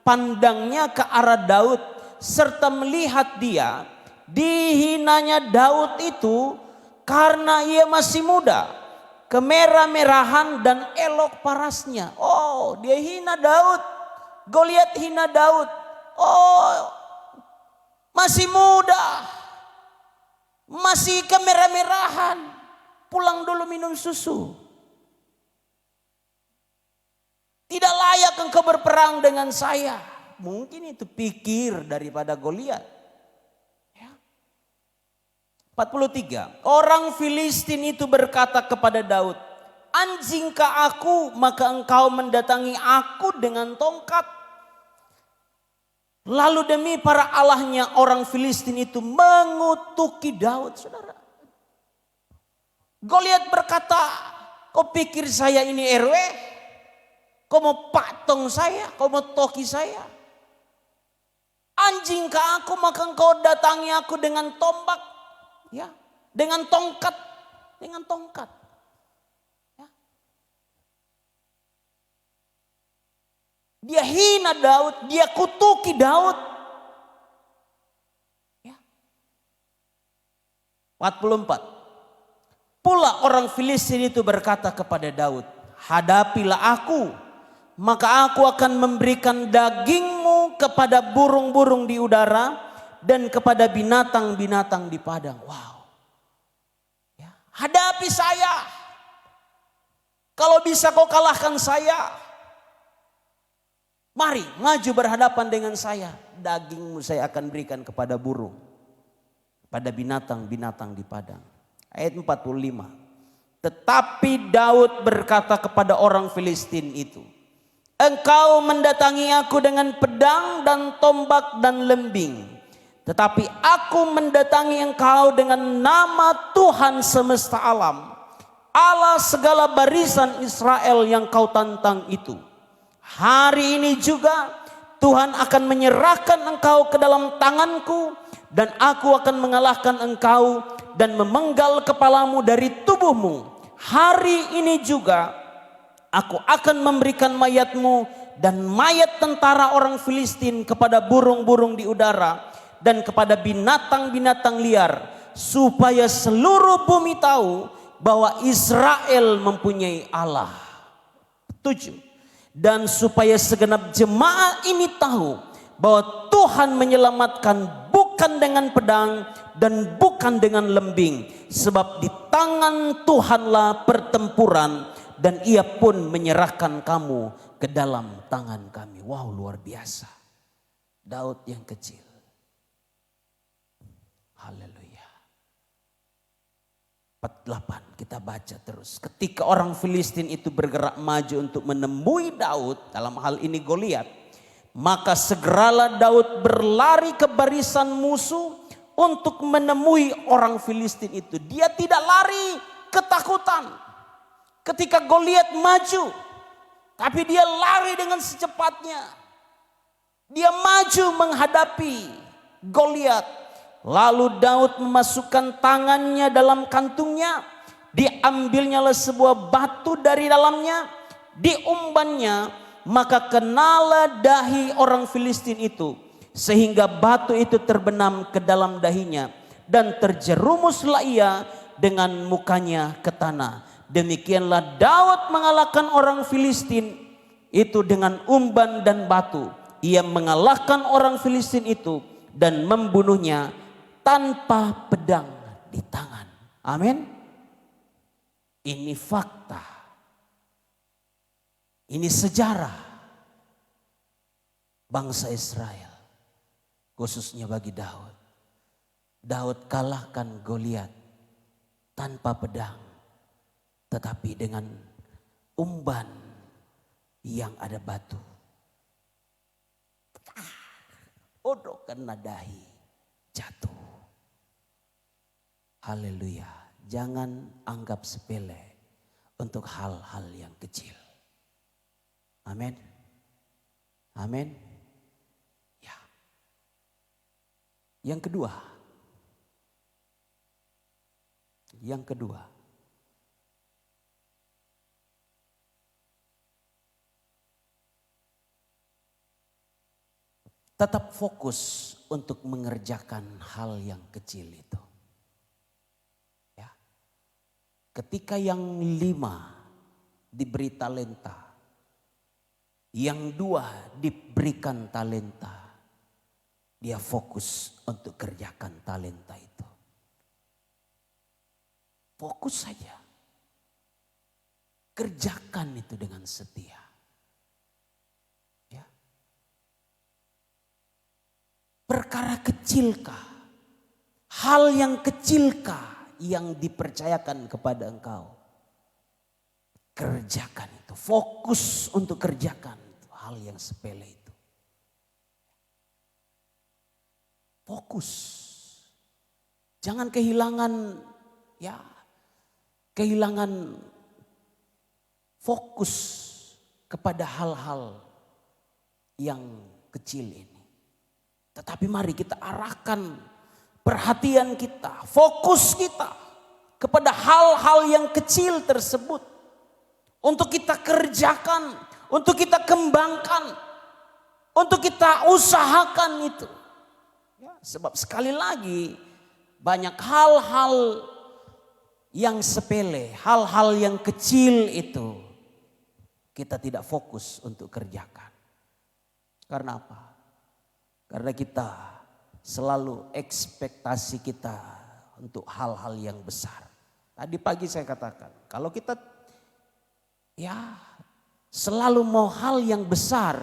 pandangnya ke arah Daud serta melihat dia, dihinanya Daud itu karena ia masih muda, kemerah-merahan dan elok parasnya. Oh, dia hina Daud. Goliat hina Daud. Oh, masih muda, masih kemerah-merahan, pulang dulu minum susu. Tidak layak engkau berperang dengan saya. Mungkin itu pikir daripada Goliat. Ya. 43. Orang Filistin itu berkata kepada Daud, anjingkah aku maka engkau mendatangi aku dengan tongkat? Lalu demi para allahnya orang Filistin itu mengutuki Daud, saudara. Goliat berkata, kau pikir saya ini RW? Kau mau patong saya? Kau mau toki saya? Anjingkah aku maka engkau datangi aku dengan tombak? Ya, dengan tongkat. Dengan tongkat. Ya. Dia hina Daud, dia kutuki Daud. Ya. 44. Pula orang Filistin itu berkata kepada Daud, hadapilah aku, maka aku akan memberikan dagingmu kepada burung-burung di udara dan kepada binatang-binatang di padang. Wow. Ya. Hadapi saya. Kalau bisa kau kalahkan saya, mari maju berhadapan dengan saya. Dagingmu saya akan berikan kepada burung, pada binatang-binatang di padang. Ayat 45. Tetapi Daud berkata kepada orang Filistin itu, engkau mendatangi aku dengan pedang dan tombak dan lembing. Tetapi aku mendatangi engkau dengan nama Tuhan semesta alam, Allah segala barisan Israel yang kau tantang itu. Hari ini juga Tuhan akan menyerahkan engkau ke dalam tanganku, dan aku akan mengalahkan engkau dan memenggal kepalamu dari tubuhmu. Hari ini juga aku akan memberikan mayatmu dan mayat tentara orang Filistin kepada burung-burung di udara dan kepada binatang-binatang liar, supaya seluruh bumi tahu bahwa Israel mempunyai Allah. 7. Dan supaya segenap jemaat ini tahu bahwa Tuhan menyelamatkan bukan dengan pedang dan bukan dengan lembing, sebab di tangan Tuhanlah pertempuran, dan ia pun menyerahkan kamu ke dalam tangan kami. Wow, luar biasa. Daud yang kecil. Haleluya. 48 kita baca terus. Ketika orang Filistin itu bergerak maju untuk menemui Daud, dalam hal ini Goliat, maka segeralah Daud berlari ke barisan musuh untuk menemui orang Filistin itu. Dia tidak lari ketakutan ketika Goliat maju, tapi dia lari dengan secepatnya. Dia maju menghadapi Goliat. Lalu Daud memasukkan tangannya dalam kantungnya, diambilnyalah sebuah batu dari dalamnya, diumbannya, maka kenalah dahi orang Filistin itu, sehingga batu itu terbenam ke dalam dahinya, dan terjerumuslah ia dengan mukanya ke tanah. Demikianlah Daud mengalahkan orang Filistin itu dengan umban dan batu. Ia mengalahkan orang Filistin itu dan membunuhnya tanpa pedang di tangan. Amin. Ini fakta. Ini sejarah bangsa Israel, khususnya bagi Daud. Daud kalahkan Goliat tanpa pedang, tetapi dengan umban yang ada batu. Odok kena dahi, jatuh. Haleluya. Jangan anggap sepele untuk hal-hal yang kecil. Amin. Amin. Ya. Yang kedua. tetap fokus untuk mengerjakan hal yang kecil itu. Ya. Ketika yang 5 diberi talenta, yang 2 diberikan talenta, dia fokus untuk kerjakan talenta itu. Fokus saja. Kerjakan itu dengan setia. Ya. Perkara kecilkah? Hal yang kecilkah yang dipercayakan kepada engkau? Kerjakan itu. Fokus untuk kerjakan itu. Hal yang sepele itu. Fokus. Jangan kehilangan fokus kepada hal-hal yang kecil ini. Tetapi mari kita arahkan perhatian kita, fokus kita kepada hal-hal yang kecil tersebut. Untuk kita kerjakan, untuk kita kembangkan, untuk kita usahakan itu. Ya, sebab sekali lagi banyak hal-hal yang sepele, hal-hal yang kecil itu kita tidak fokus untuk kerjakan. Karena apa? Karena kita selalu ekspektasi kita untuk hal-hal yang besar. Tadi pagi saya katakan, kalau kita selalu mau hal yang besar,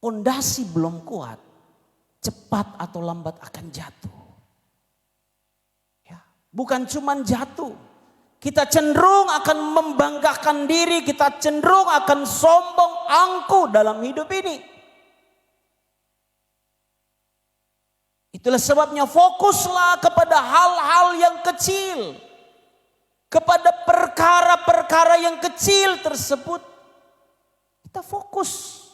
pondasi belum kuat, cepat atau lambat akan jatuh. Ya, bukan cuman jatuh, kita cenderung akan membanggakan diri, kita cenderung akan sombong, angkuh dalam hidup ini. Itulah sebabnya fokuslah kepada hal-hal yang kecil. Kepada perkara-perkara yang kecil tersebut. Kita fokus.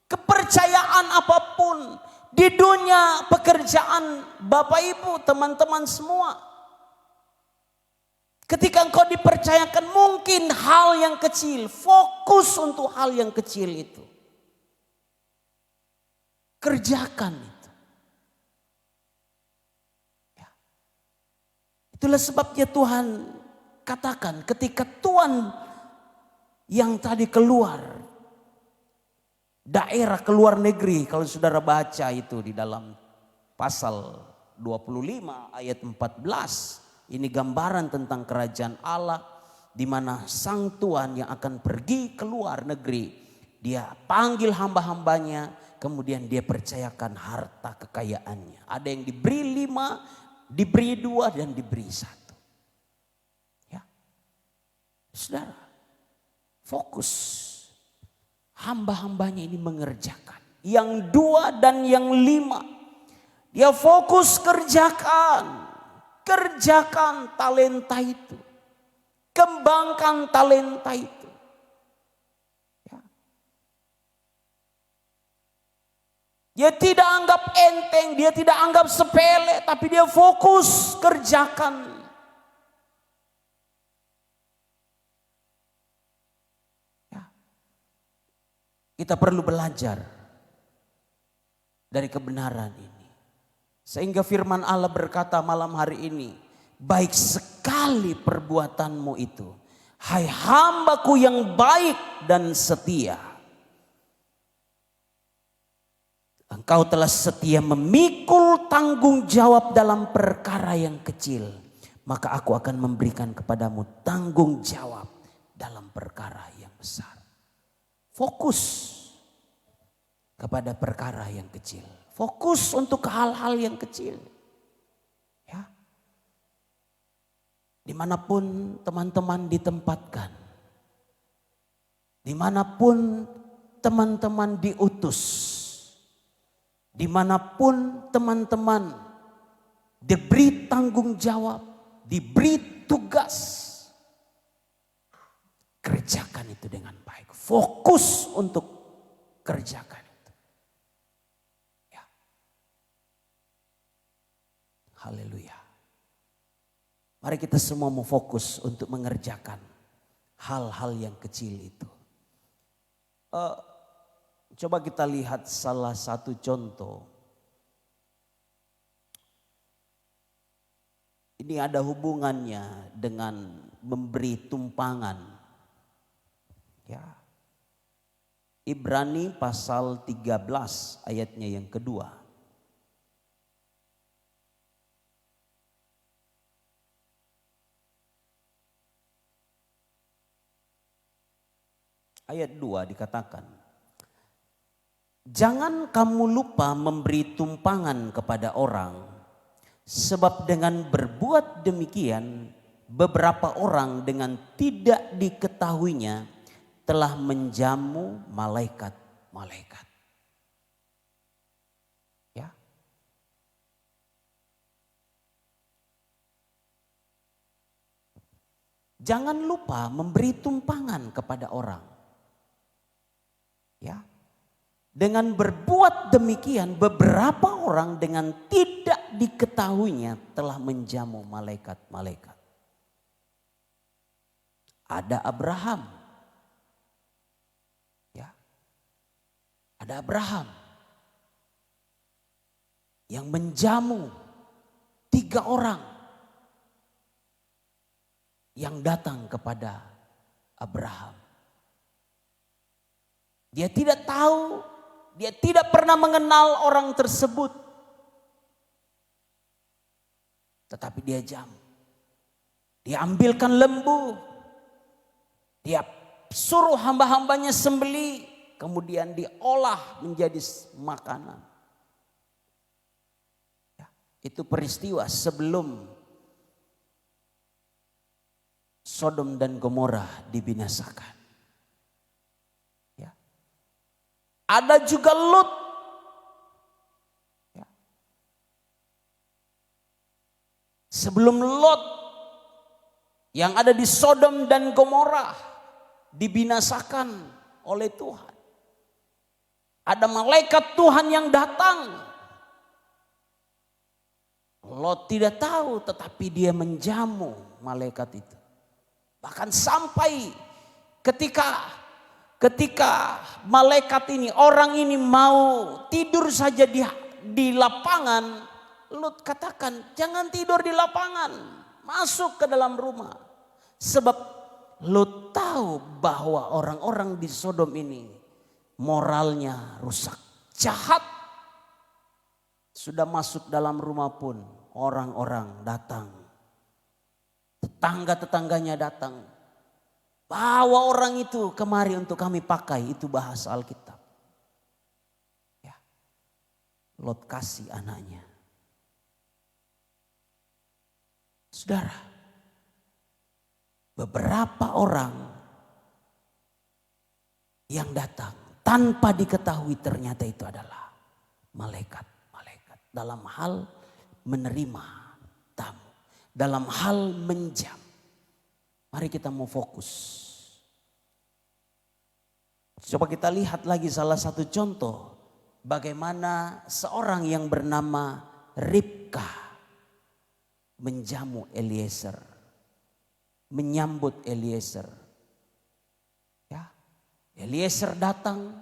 Kepercayaan apapun di dunia pekerjaan Bapak Ibu, teman-teman semua. Ketika engkau dipercayakan mungkin hal yang kecil, fokus untuk hal yang kecil itu. Kerjakan itu. Ya. Itulah sebabnya Tuhan katakan ketika Tuhan yang tadi keluar daerah ke luar negeri, kalau saudara baca itu di dalam pasal 25 ayat 14, ini gambaran tentang kerajaan Allah di mana sang Tuhan yang akan pergi ke luar negeri, dia panggil hamba-hambanya, kemudian dia percayakan harta kekayaannya. Ada yang diberi 5, diberi 2 dan diberi 1. Saudara, fokus. Hamba-hambanya ini mengerjakan. Yang 2 dan yang 5. Dia fokus kerjakan. Kerjakan talenta itu. Kembangkan talenta itu. Ya. Dia tidak anggap enteng, dia tidak anggap sepele, tapi dia fokus kerjakan. Kita perlu belajar dari kebenaran ini. Sehingga firman Allah berkata malam hari ini, baik sekali perbuatanmu itu, hai hambaku yang baik dan setia. Engkau telah setia memikul tanggung jawab dalam perkara yang kecil, maka aku akan memberikan kepadamu tanggung jawab dalam perkara yang besar. Fokus kepada perkara yang kecil. Fokus untuk hal-hal yang kecil. Ya. Dimanapun teman-teman ditempatkan. Dimanapun teman-teman diutus. Dimanapun teman-teman diberi tanggung jawab. Diberi tugas. Kerjakan itu dengan baik. Fokus untuk kerjakan itu. Ya. Haleluya. Mari kita semua mau fokus untuk mengerjakan hal-hal yang kecil itu. Coba kita lihat salah satu contoh. Ini ada hubungannya dengan memberi tumpangan. Ya. Ibrani pasal 13 ayatnya yang kedua. Ayat 2 dikatakan, jangan kamu lupa memberi tumpangan kepada orang, sebab dengan berbuat demikian beberapa orang dengan tidak diketahuinya telah menjamu malaikat-malaikat. Ya. Jangan lupa memberi tumpangan kepada orang. Ya. Dengan berbuat demikian beberapa orang dengan tidak diketahuinya telah menjamu malaikat-malaikat. Ada Abraham. Ya. Ada Abraham yang menjamu 3 orang yang datang kepada Abraham. Dia tidak tahu, dia tidak pernah mengenal orang tersebut. Tetapi dia jamu. Dia ambilkan lembu. Dia suruh hamba-hambanya sembelih. Kemudian diolah menjadi makanan. Ya, itu peristiwa sebelum Sodom dan Gomora dibinasakan. Ada juga Lut. Ya. Sebelum Lot yang ada di Sodom dan Gomora dibinasakan oleh Tuhan. Ada malaikat Tuhan yang datang. Lot tidak tahu, tetapi dia menjamu malaikat itu. Bahkan sampai ketika malaikat ini, orang ini mau tidur saja di lapangan, Lut katakan jangan tidur di lapangan, masuk ke dalam rumah. Sebab Lut tahu bahwa orang-orang di Sodom ini moralnya rusak, jahat. Sudah masuk dalam rumah pun orang-orang datang, tetangga-tetangganya datang. Bawa orang itu kemari untuk kami pakai, itu bahasa Alkitab. Ya. Lot kasih anaknya. Saudara, beberapa orang yang datang tanpa diketahui ternyata itu adalah malaikat-malaikat. Dalam hal menerima tamu, dalam hal menjam. Mari kita mau fokus. Coba kita lihat lagi salah satu contoh. Bagaimana seorang yang bernama Ribka menjamu Eliezer. Menyambut Eliezer. Ya, Eliezer datang.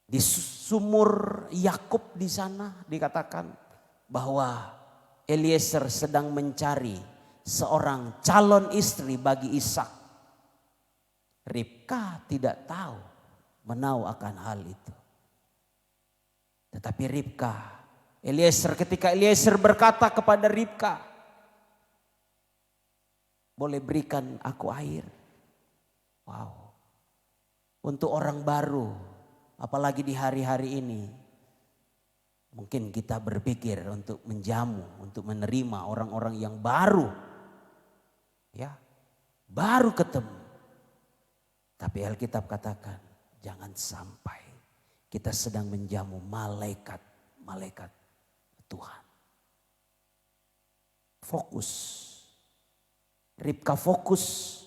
Di sumur Yakub di sana dikatakan bahwa Eliezer sedang mencari seorang calon istri bagi Ishak. Ribka tidak tahu menau akan hal itu. Tetapi Ribka, ketika Eliezer berkata kepada Ribka, boleh berikan aku air. Wow. Untuk orang baru, apalagi di hari-hari ini. Mungkin kita berpikir untuk menjamu, untuk menerima orang-orang yang baru. Ya, baru ketemu. Tapi Alkitab katakan, jangan sampai kita sedang menjamu malaikat Tuhan. Fokus. Ribka fokus,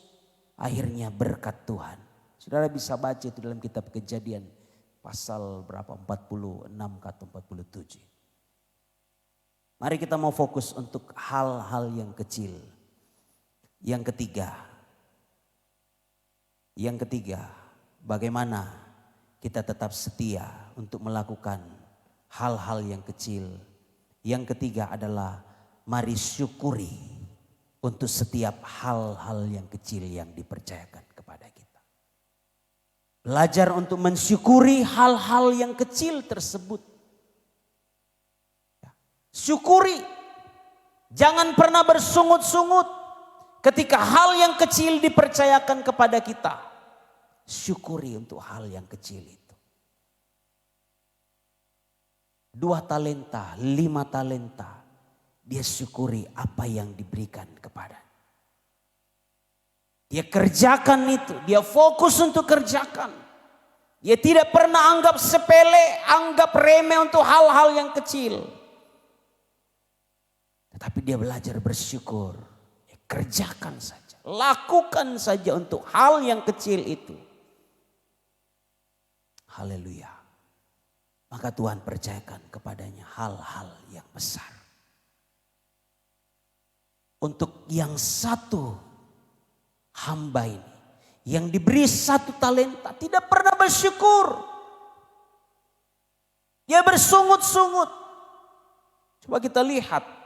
akhirnya berkat Tuhan. Saudara bisa baca itu dalam kitab Kejadian. Pasal berapa? 46 atau 47. Mari kita mau fokus untuk hal-hal yang kecil. Yang ketiga, bagaimana kita tetap setia untuk melakukan hal-hal yang kecil. Yang ketiga adalah mari syukuri untuk setiap hal-hal yang kecil yang dipercayakan kepada kita. Belajar untuk mensyukuri hal-hal yang kecil tersebut. Syukuri. Jangan pernah bersungut-sungut ketika hal yang kecil dipercayakan kepada kita. Syukuri untuk hal yang kecil itu. 2 talenta, 5 talenta. Dia syukuri apa yang diberikan kepada. Dia kerjakan itu. Dia fokus untuk kerjakan. Dia tidak pernah anggap sepele, anggap remeh untuk hal-hal yang kecil. Tetapi dia belajar bersyukur. Ya, kerjakan saja. Lakukan saja untuk hal yang kecil itu. Haleluya. Maka Tuhan percayakan kepadanya hal-hal yang besar. Untuk yang satu hamba ini. Yang diberi 1 talenta. Tidak pernah bersyukur. Dia bersungut-sungut. Coba kita lihat.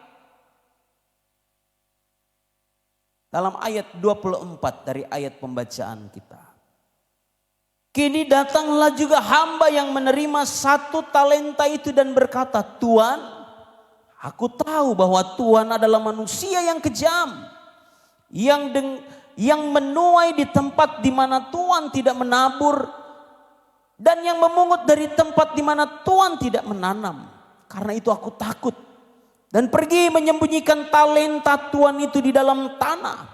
Dalam ayat 24 dari ayat pembacaan kita. Kini datanglah juga hamba yang menerima 1 talenta itu dan berkata, Tuhan, aku tahu bahwa Tuhan adalah manusia yang kejam. Yang menuai di tempat di mana Tuhan tidak menabur. Dan yang memungut dari tempat di mana Tuhan tidak menanam. Karena itu aku takut. Dan pergi menyembunyikan talenta Tuhan itu di dalam tanah.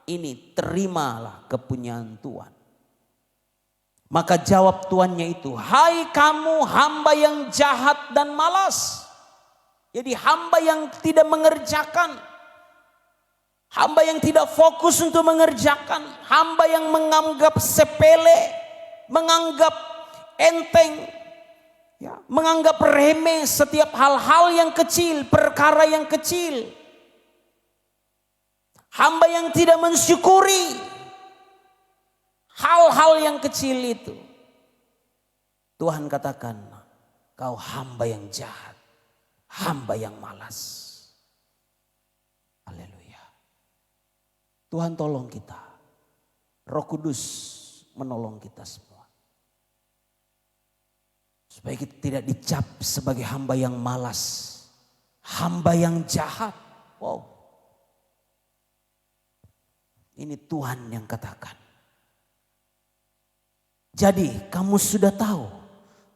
Ini terimalah kepunyaan Tuhan. Maka jawab tuannya itu, hai kamu hamba yang jahat dan malas. Jadi hamba yang tidak mengerjakan. Hamba yang tidak fokus untuk mengerjakan. Hamba yang menganggap sepele. Menganggap enteng. Ya, menganggap remeh setiap hal-hal yang kecil, perkara yang kecil. Hamba yang tidak mensyukuri hal-hal yang kecil itu. Tuhan katakan, kau hamba yang jahat, hamba yang malas. Haleluya. Tuhan tolong kita. Roh Kudus menolong kita semua. Supaya kita tidak dicap sebagai hamba yang malas. Hamba yang jahat. Wow. Ini Tuhan yang katakan. Jadi kamu sudah tahu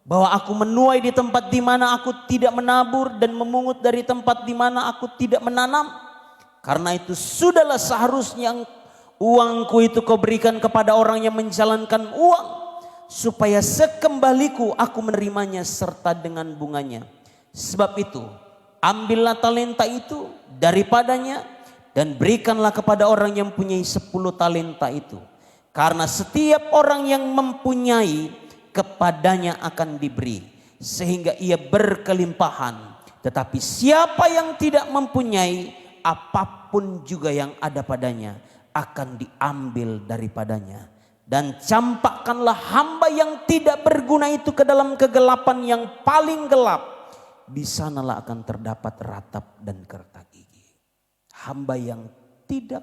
bahwa aku menuai di tempat di mana aku tidak menabur dan memungut dari tempat di mana aku tidak menanam. Karena itu sudahlah seharusnya uangku itu kau berikan kepada orang yang menjalankan uang. Supaya sekembaliku aku menerimanya serta dengan bunganya. Sebab itu ambillah talenta itu daripadanya dan berikanlah kepada orang yang mempunyai 10 talenta itu. Karena setiap orang yang mempunyai kepadanya akan diberi. Sehingga ia berkelimpahan. Tetapi siapa yang tidak mempunyai apapun juga yang ada padanya akan diambil daripadanya. Dan campakkanlah hamba yang tidak berguna itu ke dalam kegelapan yang paling gelap. Di sanalah akan terdapat ratap dan kerta gigi. Hamba yang tidak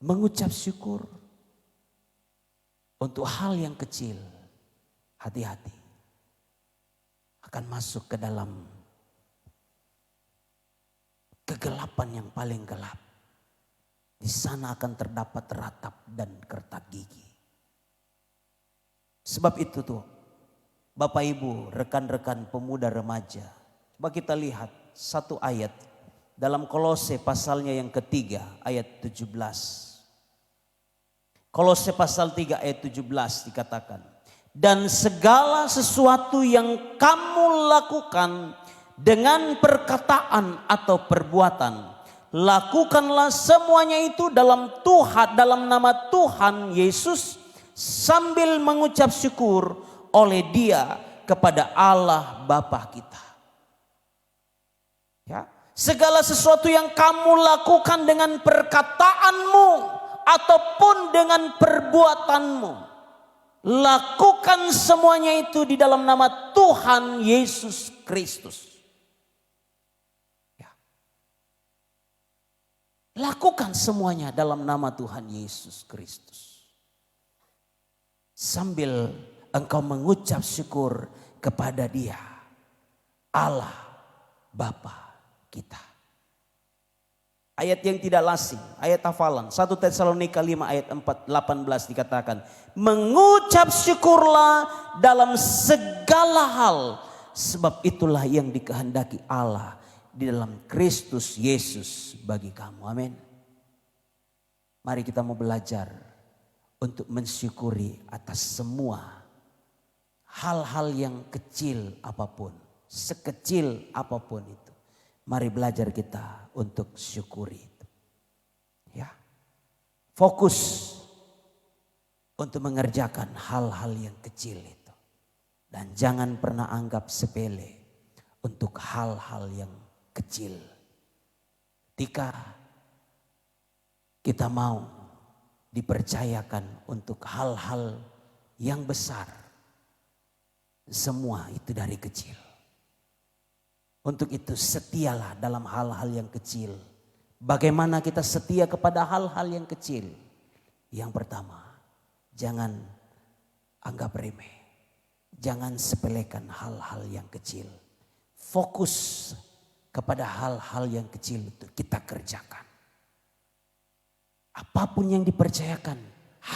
mengucap syukur untuk hal yang kecil. Hati-hati. Akan masuk ke dalam kegelapan yang paling gelap. Di sana akan terdapat ratap dan kertak gigi. Sebab itu tuh, Bapak Ibu, rekan-rekan pemuda remaja. Coba kita lihat satu ayat dalam Kolose pasalnya yang ketiga ayat 17. Kolose pasal 3 ayat 17 dikatakan. Dan segala sesuatu yang kamu lakukan dengan perkataan atau perbuatan, lakukanlah semuanya itu dalam nama Tuhan Yesus sambil mengucap syukur oleh Dia kepada Allah Bapa kita. Ya, segala sesuatu yang kamu lakukan dengan perkataanmu ataupun dengan perbuatan perbuatanmu. Lakukan semuanya itu di dalam nama Tuhan Yesus Kristus. Ya. Lakukan semuanya dalam nama Tuhan Yesus Kristus. Sambil engkau mengucap syukur kepada Dia, Allah Bapa kita. Ayat yang tidak asing, ayat hafalan. 1 Tesalonika 5 ayat 18 dikatakan, mengucap syukurlah dalam segala hal, sebab itulah yang dikehendaki Allah di dalam Kristus Yesus bagi kamu. Amin. Mari kita mau belajar untuk mensyukuri atas semua hal-hal yang kecil apapun, sekecil apapun itu. Mari belajar kita untuk syukuri itu. Ya. Fokus untuk mengerjakan hal-hal yang kecil itu. Dan jangan pernah anggap sepele untuk hal-hal yang kecil. Ketika kita mau dipercayakan untuk hal-hal yang besar, semua itu dari kecil. Untuk itu setialah dalam hal-hal yang kecil. Bagaimana kita setia kepada hal-hal yang kecil? Yang pertama, jangan anggap remeh. Jangan sepelekan hal-hal yang kecil. Fokus kepada hal-hal yang kecil itu kita kerjakan. Apapun yang dipercayakan,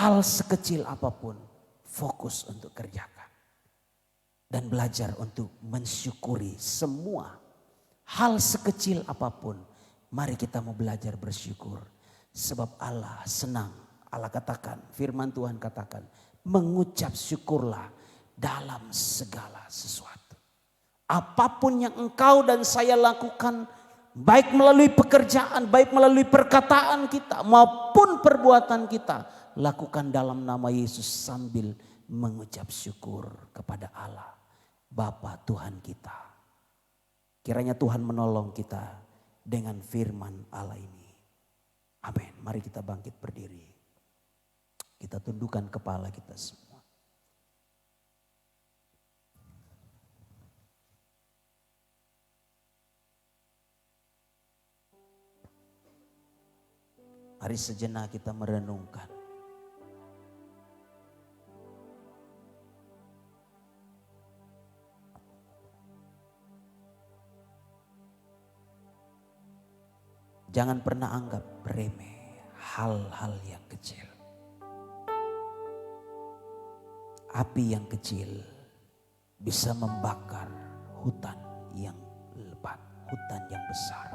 hal sekecil apapun, fokus untuk kerjakan. Dan belajar untuk mensyukuri semua hal sekecil apapun. Mari kita mau belajar bersyukur. Sebab Allah senang. Allah katakan, firman Tuhan katakan, mengucap syukurlah dalam segala sesuatu. Apapun yang engkau dan saya lakukan, baik melalui pekerjaan, baik melalui perkataan kita maupun perbuatan kita, lakukan dalam nama Yesus sambil mengucap syukur kepada Allah, Bapa Tuhan kita. Kiranya Tuhan menolong kita dengan firman Allah ini. Amin. Mari kita bangkit berdiri. Kita tundukkan kepala kita semua. Mari sejenak kita merenungkan. Jangan pernah anggap remeh hal-hal yang kecil. Api yang kecil bisa membakar hutan yang lebat, hutan yang besar.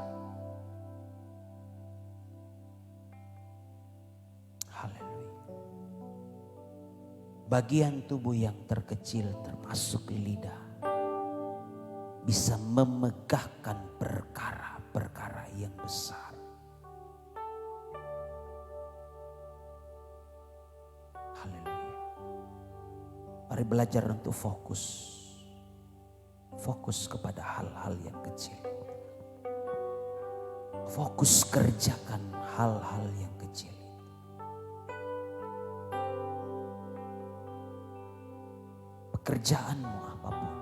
Haleluya. Bagian tubuh yang terkecil termasuk lidah bisa memegahkan perkara-perkara yang besar. Haleluya. Mari belajar untuk fokus. Fokus kepada hal-hal yang kecil. Fokus kerjakan hal-hal yang kecil. Pekerjaanmu apapun.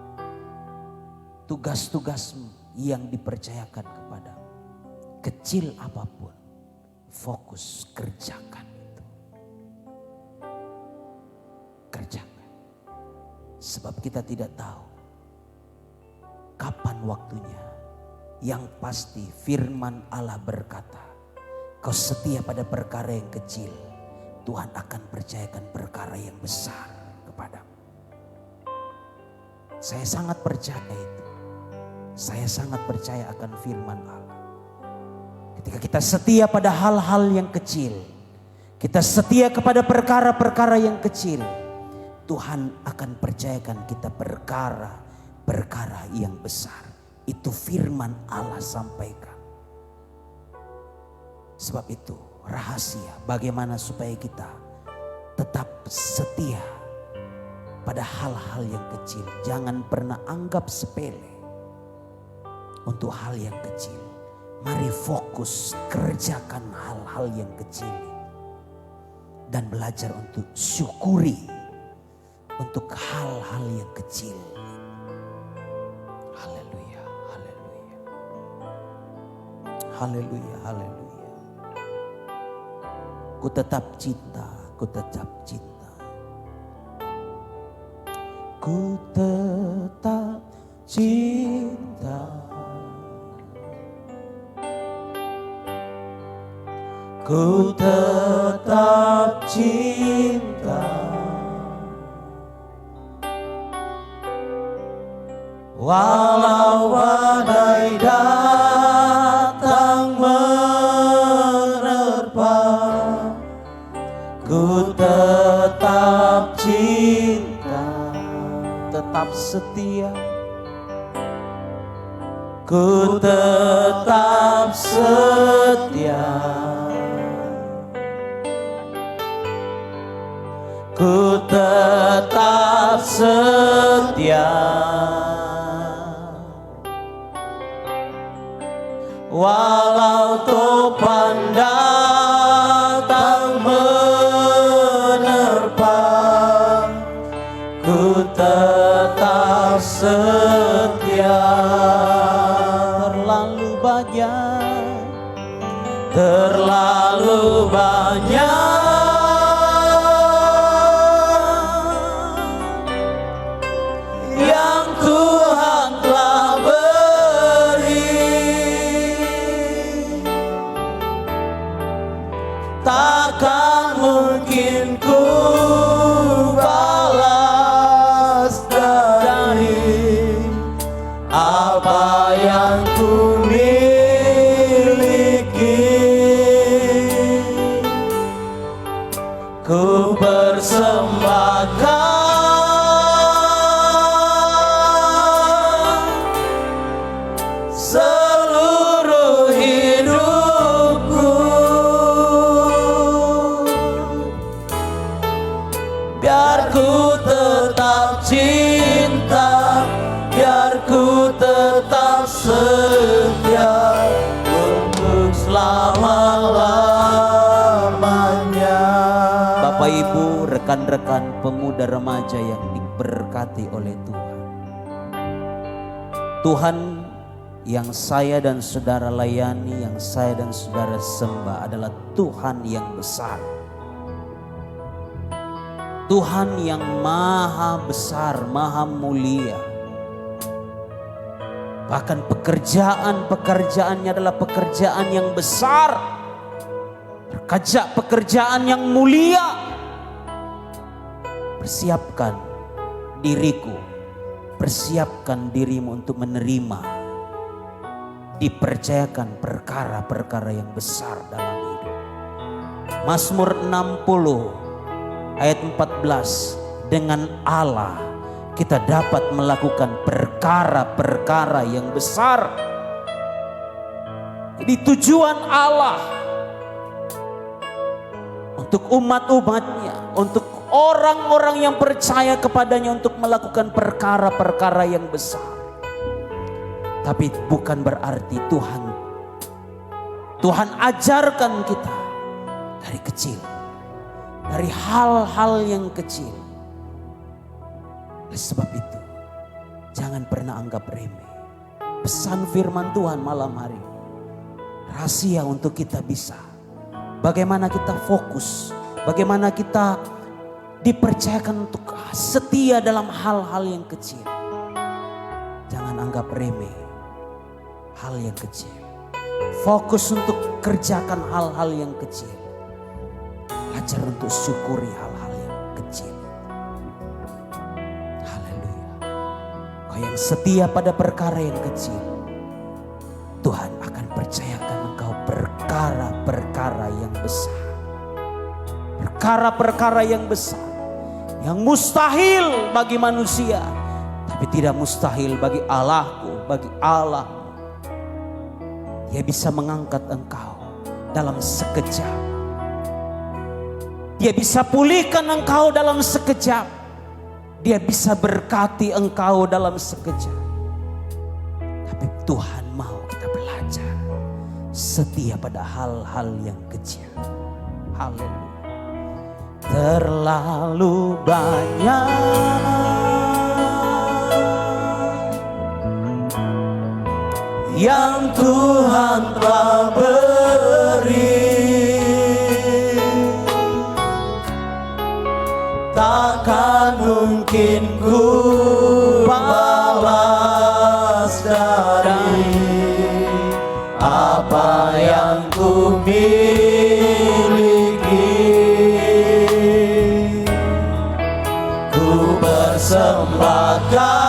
Tugas-tugasmu yang dipercayakan kepadamu. Kecil apapun. Fokus kerjakan itu. Kerjakan. Sebab kita tidak tahu kapan waktunya. Yang pasti firman Allah berkata, kau setia pada perkara yang kecil, Tuhan akan percayakan perkara yang besar kepadamu. Saya sangat percaya itu. Saya sangat percaya akan firman Allah. Ketika kita setia pada hal-hal yang kecil, kita setia kepada perkara-perkara yang kecil, Tuhan akan percayakan kita perkara-perkara yang besar. Itu firman Allah sampaikan. Sebab itu rahasia bagaimana supaya kita tetap setia pada hal-hal yang kecil. Jangan pernah anggap sepele untuk hal yang kecil. Mari fokus kerjakan hal-hal yang kecil. dan belajar untuk syukuri untuk hal-hal yang kecil. Haleluya, haleluya. Haleluya, haleluya. Ku tetap cinta, ku tetap cinta. Ku tetap cinta. Ku tetap cinta. Walau badai datang menerpa, ku tetap cinta, tetap setia. Ku tetap setia. Ku tetap setia. Walau topan datang menerpa, ku tetap setia. Terlalu banyak, terlalu banyak yang Tuhan telah beri, takkan mungkin ku balas dari apa yang ku miliki. Ku persembahkan seluruh hidupku, biar ku tetap cinta, biar ku tetap setia untuk selama-lamanya. Bapak Ibu, rekan-rekan pemuda remaja yang diberkati oleh Tuhan. Tuhan yang saya dan saudara layani, yang saya dan saudara sembah adalah Tuhan yang besar. Tuhan yang maha besar, maha mulia. Bahkan pekerjaan-pekerjaannya adalah pekerjaan yang besar. Pekerjaan yang mulia. Persiapkan diriku, persiapkan dirimu untuk menerima, dipercayakan perkara-perkara yang besar dalam hidup. Mazmur 60 ayat 14, dengan Allah kita dapat melakukan perkara-perkara yang besar. Jadi tujuan Allah untuk umat-umatnya, untuk orang-orang yang percaya kepadanya untuk melakukan perkara-perkara yang besar. Tapi bukan berarti Tuhan ajarkan kita dari kecil, dari hal-hal yang kecil. Oleh sebab itu, jangan pernah anggap remeh pesan firman Tuhan malam hari ini. Rahasia untuk kita bisa, bagaimana kita fokus, bagaimana kita dipercayakan untuk setia dalam hal-hal yang kecil. Jangan anggap remeh hal yang kecil. Fokus untuk kerjakan hal-hal yang kecil. Belajar untuk syukuri hal-hal yang kecil. Haleluya. Kau yang setia pada perkara yang kecil, Tuhan akan percayakan engkau perkara-perkara yang besar. Perkara-perkara yang besar, yang mustahil bagi manusia, tapi tidak mustahil bagi Allahku, bagi Allah. Dia bisa mengangkat engkau dalam sekejap. Dia bisa pulihkan engkau dalam sekejap. Dia bisa berkati engkau dalam sekejap. Tapi Tuhan mau kita belajar setia pada hal-hal yang kecil. Haleluya. terlalu banyak yang Tuhan telah beri, takkan mungkin ku balas dari apa yang ku miliki. Ku persembahkan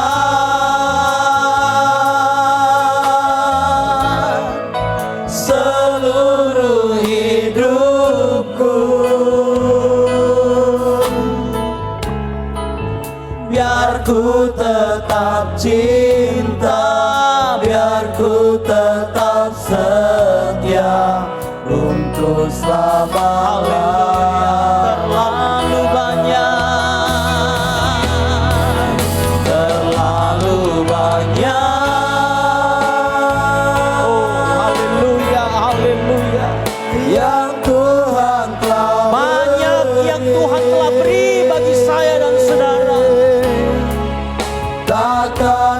seluruh hidupku, biar ku tetap cinta, biar ku tetap setia untuk selama-lamanya. Terlalu banyak, terlalu banyak. Oh, haleluya, haleluya. Yang Tuhan telah banyak beri, yang Tuhan telah beri bagi saya dan saudara.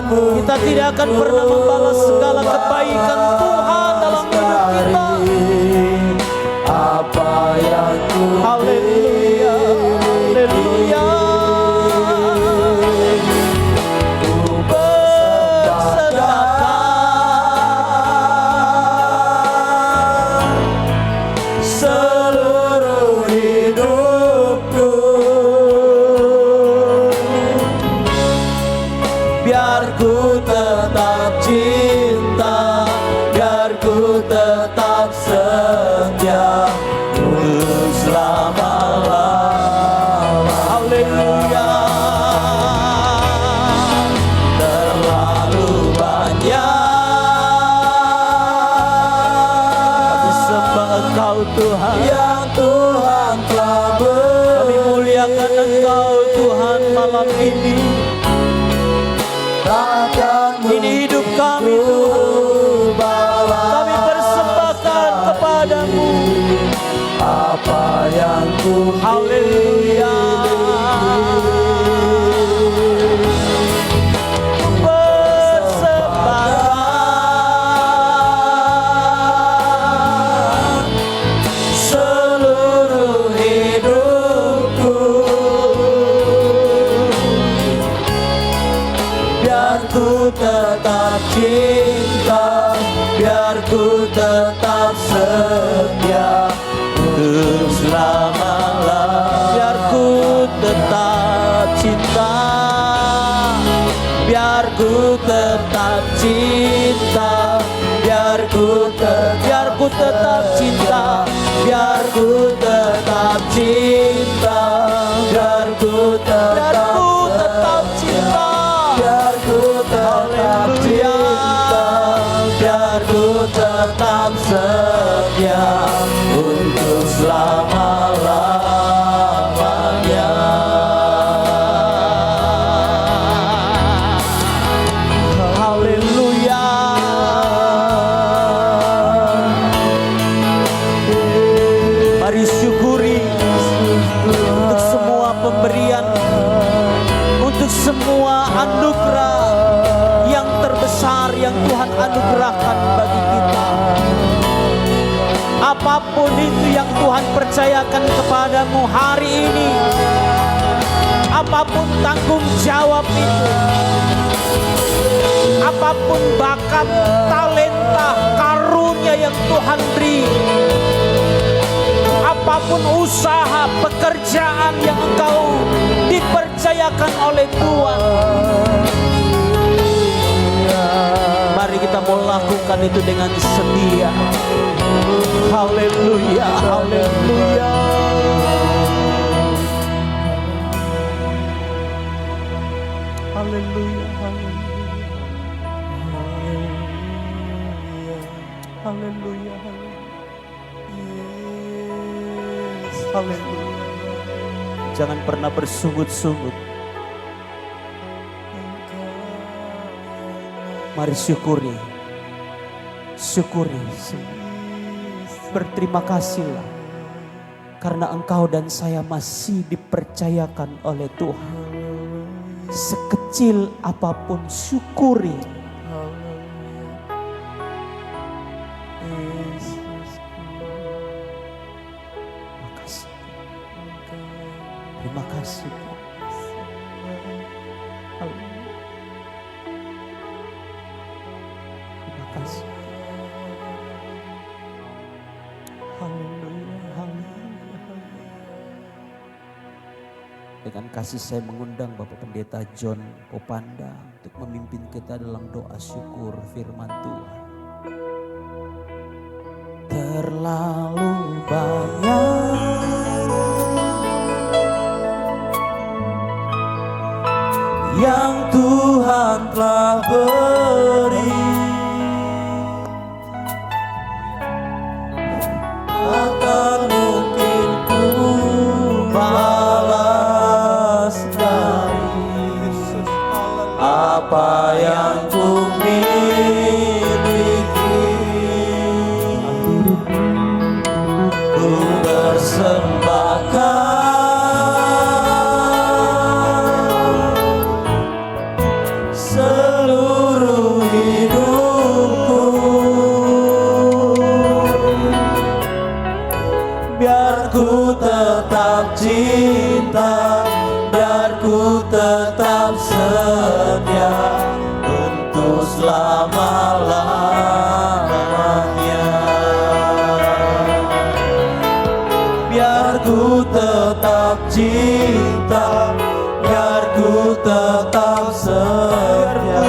Kita tidak akan pernah membalas segala kebaikan Tuhan dalam hidup kita. Apa yang Tuhan, haleluya, haleluya. Ku persembahkan seluruh hidupku, biar ku tetap cinta, biar ku tetap setia untuk selama-lamanya. Haleluya. Terlalu banyak kami sembah Engkau Tuhan, yang Tuhan telah beri. Kami muliakan Engkau Tuhan malam ini. Ini hidup kami Tuhan, kami persembahkan kepadamu apa yang ku, haleluya. Persembahkan seluruh hidupku, biar ku tetap cinta, biar ku tetap setia untuk selama-lamanya. Biar ku tetap cinta, biar ku tetap cinta, biar ku tetap cinta, biar ku tetap cinta, biar ku tetap cinta, biar ku tetap cinta, biar ku tetap setia untuk selama-lamanya. Haleluya. Mari syukuri untuk semua pemberian, untuk semua anugerah yang terbesar yang Tuhan anugerahkan bagi kita. Apapun itu yang Tuhan percayakan kepadamu hari ini, apapun tanggung jawab itu, apapun bakat, talenta, karunia yang Tuhan beri, apapun usaha, pekerjaan yang engkau dipercayakan oleh Tuhan, mari kita mau lakukan itu dengan setia. Haleluya, haleluya. Haleluya, haleluya. Haleluya, haleluya. Jangan pernah bersungut-sungut. Mari syukuri. Syukuri. Berterima kasihlah Karena engkau dan saya masih dipercayakan oleh Tuhan. Sekecil apapun syukuri. Makasih. Terima kasih. Terima kasih. Haleluya, haleluya. Dengan kasih saya mengundang Bapak Pendeta John Popanda untuk memimpin kita dalam doa syukur firman Tuhan. Terlalu banyak yang Tuhan telah beri, takkan mungkin ku balas dari apa yang ku miliki. Ku persembahkan seluruh hidupku, biar ku tetap cinta, biar ku tetap setia untuk selama-lamanya. Biar ku tetap cinta, biar ku tetap setia,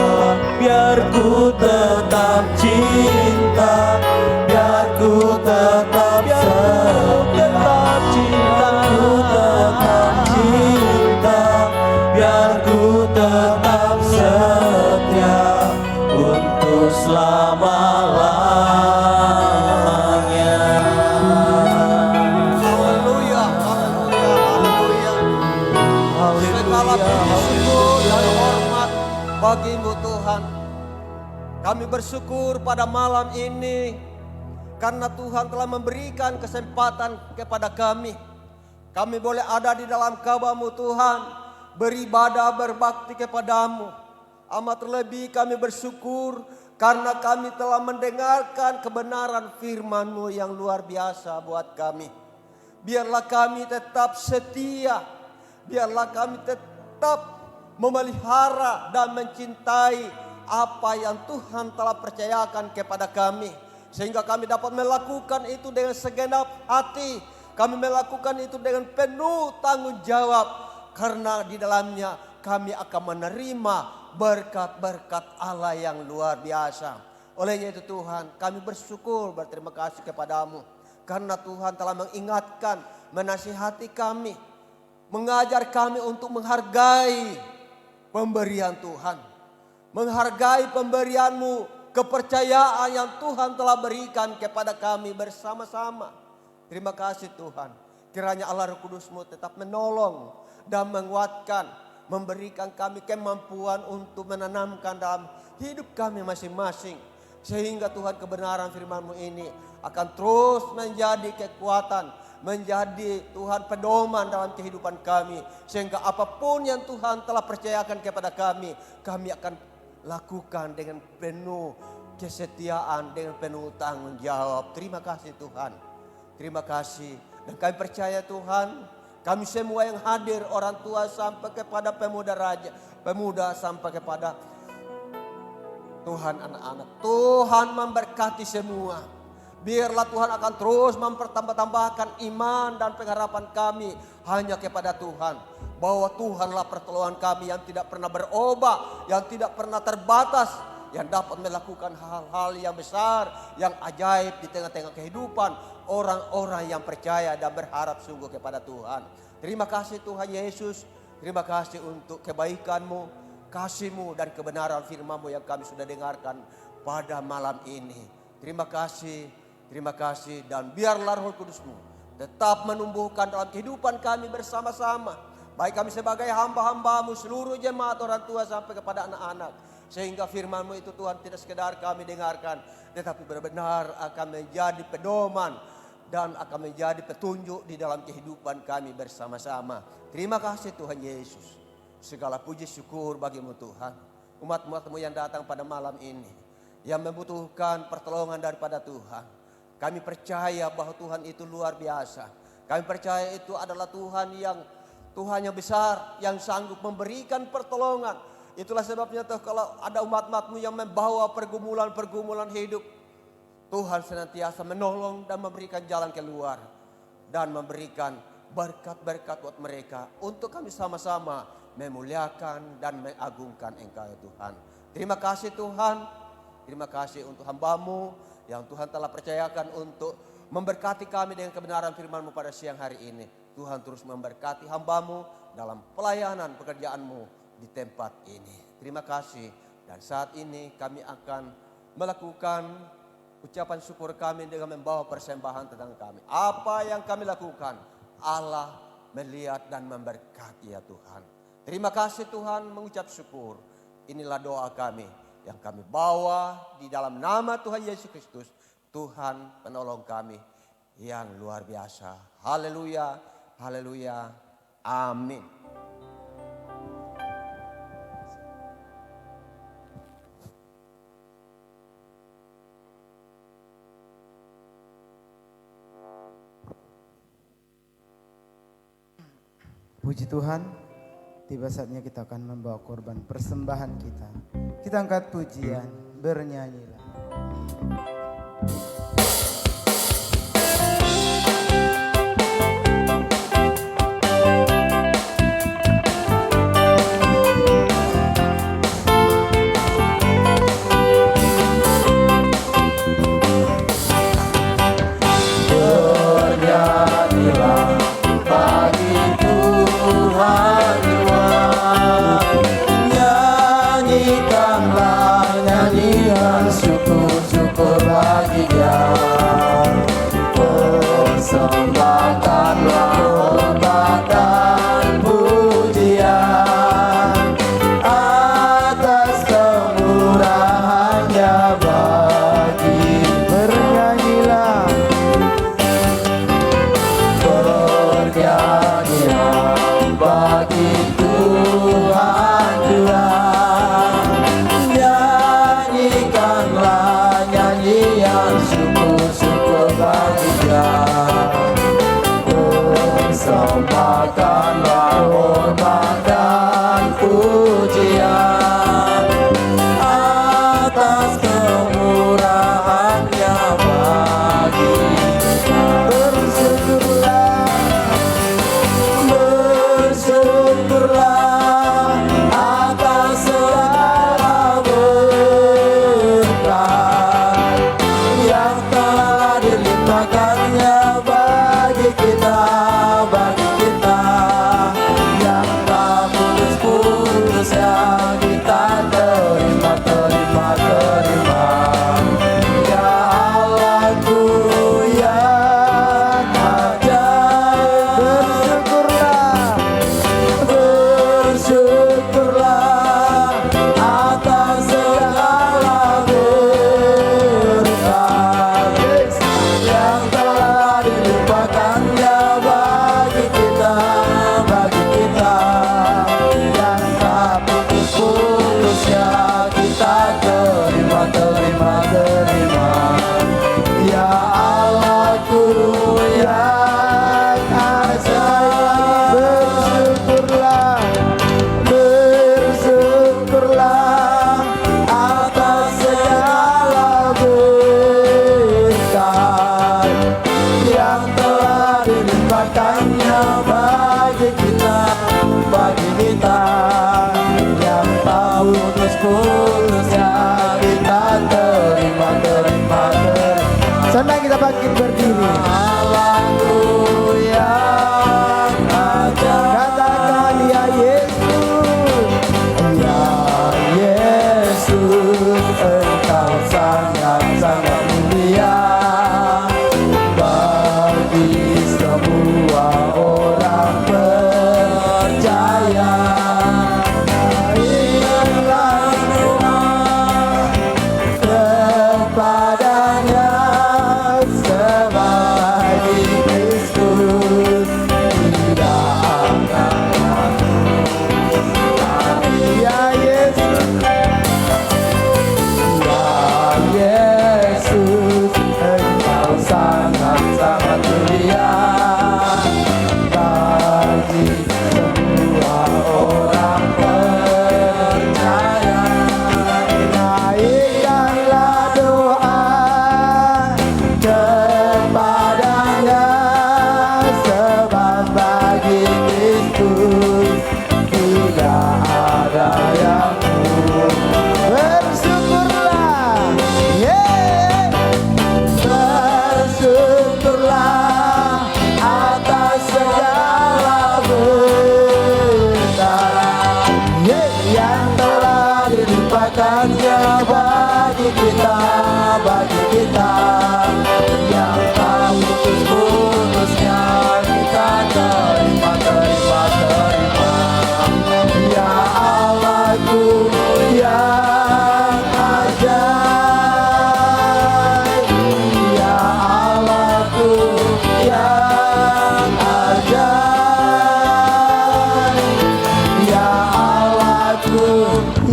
biar ku tetap cinta, biar ku tetap setia, ku tetap cinta, biar ku tetap setia untuk selama-lamanya. Haleluya, haleluya, haleluya. Segala puji syukur dan hormat bagi-Mu Tuhan. Kami bersyukur pada malam ini karena Tuhan telah memberikan kesempatan kepada kami. Kami boleh ada di dalam kabah-Mu Tuhan, beribadah, berbakti kepadamu. Amat terlebih kami bersyukur karena kami telah mendengarkan kebenaran firman-Mu yang luar biasa buat kami. Biarlah kami tetap setia, biarlah kami tetap memelihara dan mencintai apa yang Tuhan telah percayakan kepada kami. Sehingga kami dapat melakukan itu dengan segenap hati. Kami melakukan itu dengan penuh tanggung jawab. Karena di dalamnya kami akan menerima berkat-berkat Allah yang luar biasa. Olehnya itu Tuhan, kami bersyukur, berterima kasih kepadamu. Karena Tuhan telah mengingatkan, menasihati kami. Mengajar kami untuk menghargai pemberian Tuhan. Menghargai pemberian-Mu, kepercayaan yang Tuhan telah berikan kepada kami bersama-sama. Terima kasih Tuhan. Kiranya Allah Roh Kudus-Mu tetap menolong dan menguatkan, memberikan kami kemampuan untuk menanamkan dalam hidup kami masing-masing. Sehingga Tuhan kebenaran firman-Mu ini akan terus menjadi kekuatan, menjadi Tuhan pedoman dalam kehidupan kami. Sehingga apapun yang Tuhan telah percayakan kepada kami akan lakukan dengan penuh kesetiaan, dengan penuh tanggung jawab. Terima kasih Tuhan. Terima kasih. Dan kami percaya Tuhan, kami semua yang hadir, orang tua sampai kepada pemuda raja, pemuda sampai kepada Tuhan anak-anak. Tuhan memberkati semua. Biarlah Tuhan akan terus mempertambah-tambahkan iman dan pengharapan kami hanya kepada Tuhan. Bahwa Tuhanlah pertolongan kami yang tidak pernah berubah, yang tidak pernah terbatas, yang dapat melakukan hal-hal yang besar, yang ajaib di tengah-tengah kehidupan orang-orang yang percaya dan berharap sungguh kepada Tuhan. Terima kasih Tuhan Yesus, terima kasih untuk kebaikan-Mu, kasih-Mu dan kebenaran firman-Mu yang kami sudah dengarkan pada malam ini. Terima kasih dan biarlah Roh Kudus-Mu tetap menumbuhkan dalam kehidupan kami bersama-sama. Baik kami sebagai hamba-hamba-Mu, seluruh jemaat orang tua sampai kepada anak-anak. Sehingga firman-Mu itu Tuhan tidak sekedar kami dengarkan, tetapi benar-benar akan menjadi pedoman, dan akan menjadi petunjuk di dalam kehidupan kami bersama-sama. Terima kasih Tuhan Yesus. Segala puji syukur bagimu Tuhan. Umat-umatmu yang datang pada malam ini, yang membutuhkan pertolongan daripada Tuhan. Kami percaya bahwa Tuhan itu luar biasa. Kami percaya itu adalah Tuhan yang besar, yang sanggup memberikan pertolongan. Itulah sebabnya tuh kalau ada umat-umatmu yang membawa pergumulan-pergumulan hidup, Tuhan senantiasa menolong dan memberikan jalan keluar. Dan memberikan berkat-berkat buat mereka. Untuk kami sama-sama memuliakan dan mengagungkan Engkau ya Tuhan. Terima kasih Tuhan. Terima kasih untuk hamba-Mu yang Tuhan telah percayakan untuk memberkati kami dengan kebenaran firman-Mu pada siang hari ini. Tuhan terus memberkati hamba-Mu dalam pelayanan pekerjaan-Mu di tempat ini. Terima kasih. Dan saat ini kami akan melakukan ucapan syukur kami dengan membawa persembahan tentang kami. Apa yang kami lakukan, Allah melihat dan memberkati ya Tuhan. Terima kasih Tuhan, mengucap syukur. Inilah doa kami yang kami bawa di dalam nama Tuhan Yesus Kristus. Tuhan penolong kami yang luar biasa. Haleluya, haleluya, amin. Puji Tuhan, tiba saatnya kita akan membawa korban persembahan kita. Kita angkat pujian, bernyanyilah. Syukur bagi Dia, persembahkanlah hormat dan pujian atas kemurahan-Nya bagi. Bernyanyilah, bernyanyilah bagi Tuhan Tuhan. Nyanyikanlah nyanyian syukur-syukur bagi Dia. Persembahkanlah hormat dan pujian atas kemurahan-Nya bagi kita. Bersyukurlah, bersyukurlah atas segala berkat yang telah dilimpahkan-Nya bagi kita, yang tak putus-putus yang kita terima. Ya Allahku yang ajaib, bersyukurlah atas segala berkat yang telah dilimpahkan-Nya bagi kita, yang tak putus-putus ya kita terima. Ya Allahku yang ajaib, bersyukurlah atas segala berkat yang telah dilimpahkan-Nya bagi kita, yang tak putus-putus ya kita terima. Senang kita bangkit berdiri. Allahku yang ajaib, katakan ya Yesus, ya Yesus, Engkau sangat-sangat mulia bagi semua orang percaya. Naiklah doa kepadanya sebagai hanya bagi kita yang tak putus-putusnya kita terima. Ya Allahku yang ajaib, ya Allahku yang ajaib, ya Allahku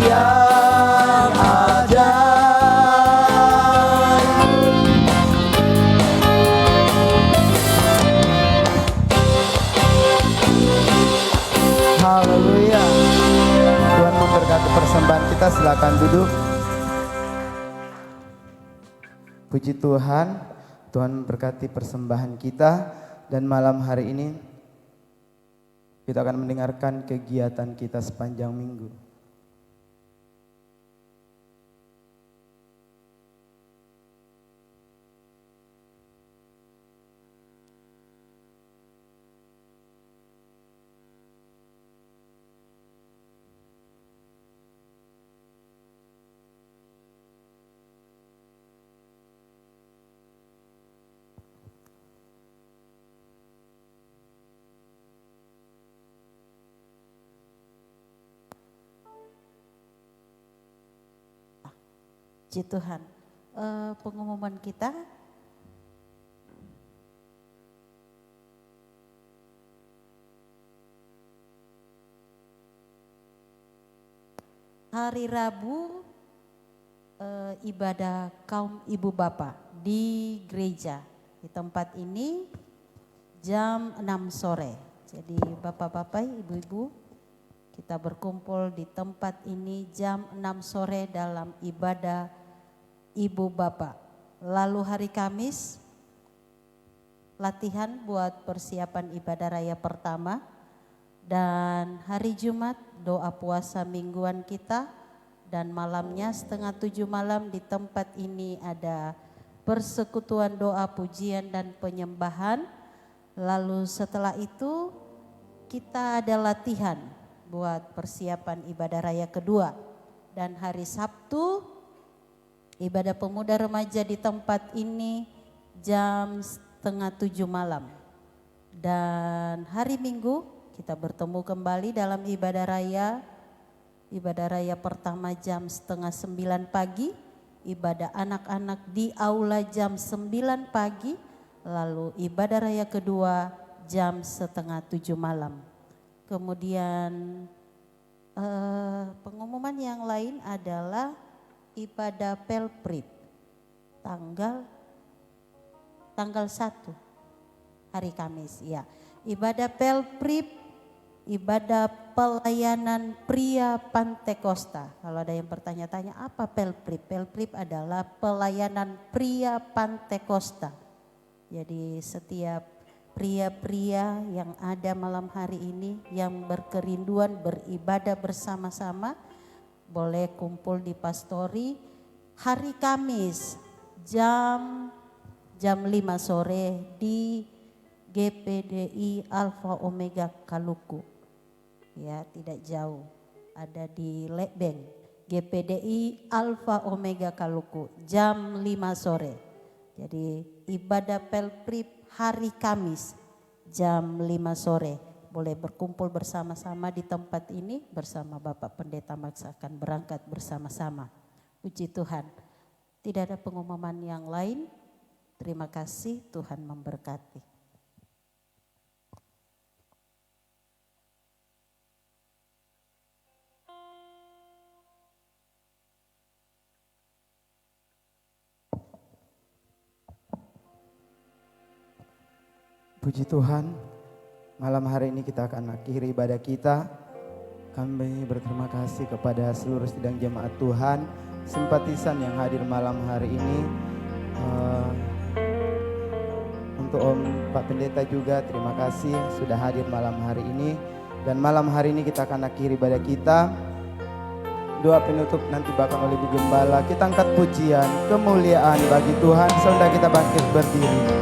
yang ajaib. Haleluya. Tuhan memberkati persembahan kita, silakan duduk. Puji Tuhan, Tuhan memberkati persembahan kita dan malam hari ini kita akan mendengarkan kegiatan kita sepanjang minggu. Puji Tuhan. Pengumuman kita hari Rabu ibadah kaum ibu bapak di gereja di tempat ini jam 6 sore. Jadi bapak-bapak, ibu-ibu, kita berkumpul di tempat ini jam 6 sore dalam ibadah ibu bapak. Lalu hari Kamis latihan buat persiapan ibadah raya pertama. Dan hari Jumat doa puasa mingguan kita. Dan malamnya 6:30 malam di tempat ini ada persekutuan doa, pujian dan penyembahan. Lalu setelah itu kita ada latihan buat persiapan ibadah raya kedua. Dan hari Sabtu ibadah pemuda remaja di tempat ini jam 6:30 malam. Dan hari Minggu kita bertemu kembali dalam ibadah raya. Ibadah raya pertama jam 8:30 pagi. Ibadah anak-anak di aula jam 9 pagi. Lalu ibadah raya kedua jam 6:30 malam. Kemudian pengumuman yang lain adalah ibadah Pelprip tanggal 1 hari Kamis ya. Ibadah Pelprip, ibadah pelayanan pria Pantekosta. Kalau ada yang bertanya-tanya apa Pelprip? Pelprip adalah pelayanan pria Pantekosta. Jadi setiap pria-pria yang ada malam hari ini yang berkerinduan beribadah bersama-sama boleh kumpul di pastori hari Kamis jam 5 sore di GPDI Alfa Omega Kaluku. Ya, tidak jauh. Ada di Lebeng. GPDI Alfa Omega Kaluku jam 5 sore. Jadi ibadah Pelprip hari Kamis jam 5 sore. Boleh berkumpul bersama-sama di tempat ini bersama Bapak Pendeta Max akan berangkat bersama-sama. Puji Tuhan. Tidak ada pengumuman yang lain. Terima kasih, Tuhan memberkati. Puji Tuhan, malam hari ini kita akan akhiri ibadah kita. Kami berterima kasih kepada seluruh sidang jemaat Tuhan, simpatisan yang hadir malam hari ini. Untuk Om Pak Pendeta juga terima kasih sudah hadir malam hari ini. Dan malam hari ini kita akan akhiri ibadah kita. Doa penutup nanti bakal oleh Ibu Gembala. Kita angkat pujian, kemuliaan bagi Tuhan. Saudara kita bangkit berdiri.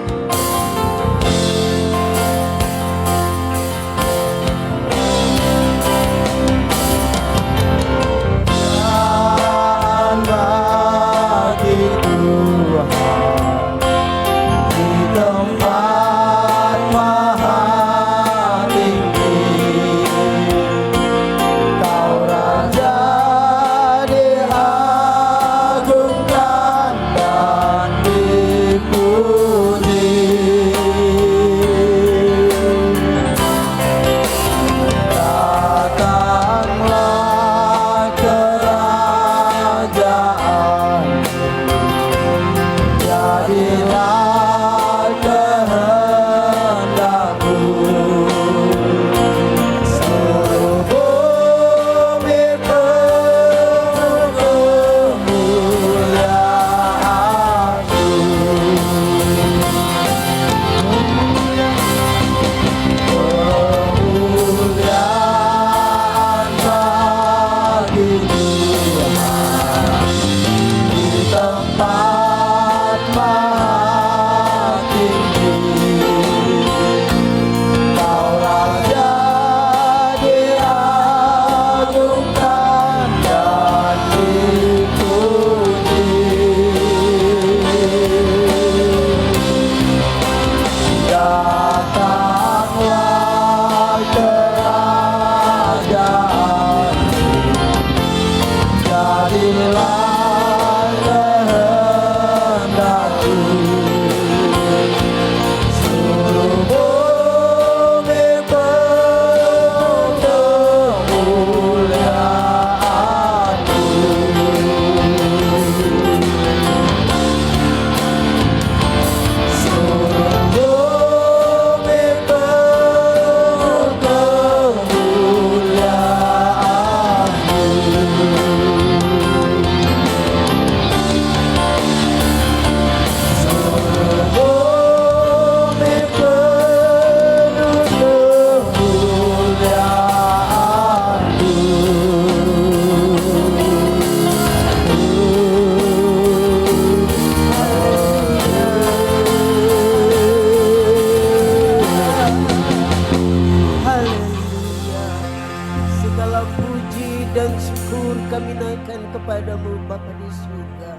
kepadamu Bapa di surga.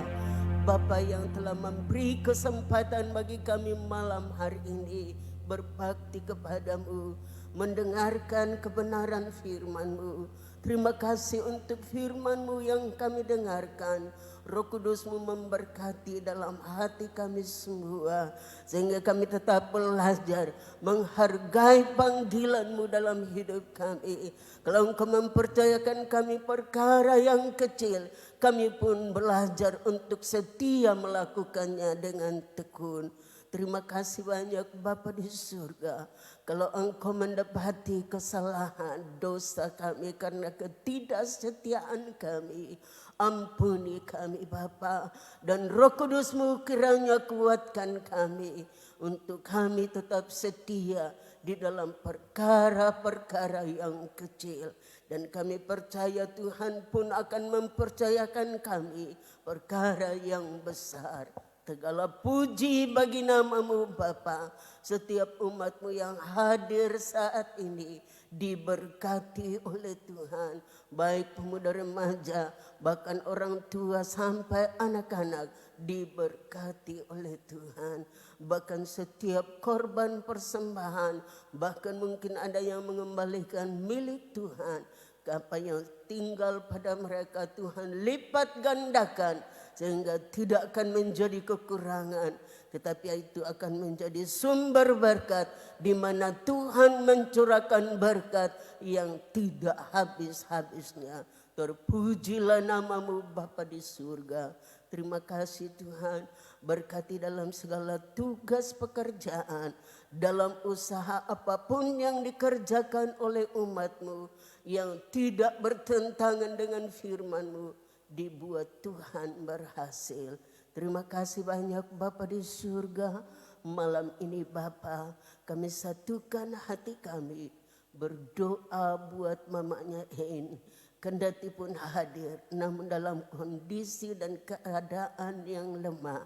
Bapa yang telah memberi kesempatan bagi kami malam hari ini berbakti kepadamu, mendengarkan kebenaran firman-Mu. Terima kasih untuk firman-Mu yang kami dengarkan. Roh Kudus-Mu memberkati dalam hati kami semua, sehingga kami tetap belajar menghargai panggilan-Mu dalam hidup kami. Kalau Engkau mempercayakan kami perkara yang kecil, kami pun belajar untuk setia melakukannya dengan tekun. Terima kasih banyak Bapa di surga. Kalau Engkau mendapati kesalahan dosa kami karena ketidaksetiaan kami, ampuni kami Bapa. Dan Roh Kudus-Mu kiranya kuatkan kami untuk kami tetap setia di dalam perkara-perkara yang kecil. Dan kami percaya Tuhan pun akan mempercayakan kami perkara yang besar. Segala puji bagi nama-Mu Bapa. Setiap umat-Mu yang hadir saat ini diberkati oleh Tuhan. Baik pemuda remaja, bahkan orang tua sampai anak-anak diberkati oleh Tuhan. Bahkan setiap korban persembahan, bahkan mungkin ada yang mengembalikan milik Tuhan. Apa yang tinggal pada mereka Tuhan lipat gandakan, sehingga tidak akan menjadi kekurangan, tetapi itu akan menjadi sumber berkat, di mana Tuhan mencurahkan berkat yang tidak habis-habisnya. Terpujilah nama-Mu Bapa di surga. Terima kasih Tuhan, berkati dalam segala tugas pekerjaan, dalam usaha apapun yang dikerjakan oleh umat-Mu, yang tidak bertentangan dengan firman-Mu, dibuat Tuhan berhasil. Terima kasih banyak Bapa di surga. Malam ini Bapa, kami satukan hati kami berdoa buat mamanya Hein. Kendati pun hadir, namun dalam kondisi dan keadaan yang lemah.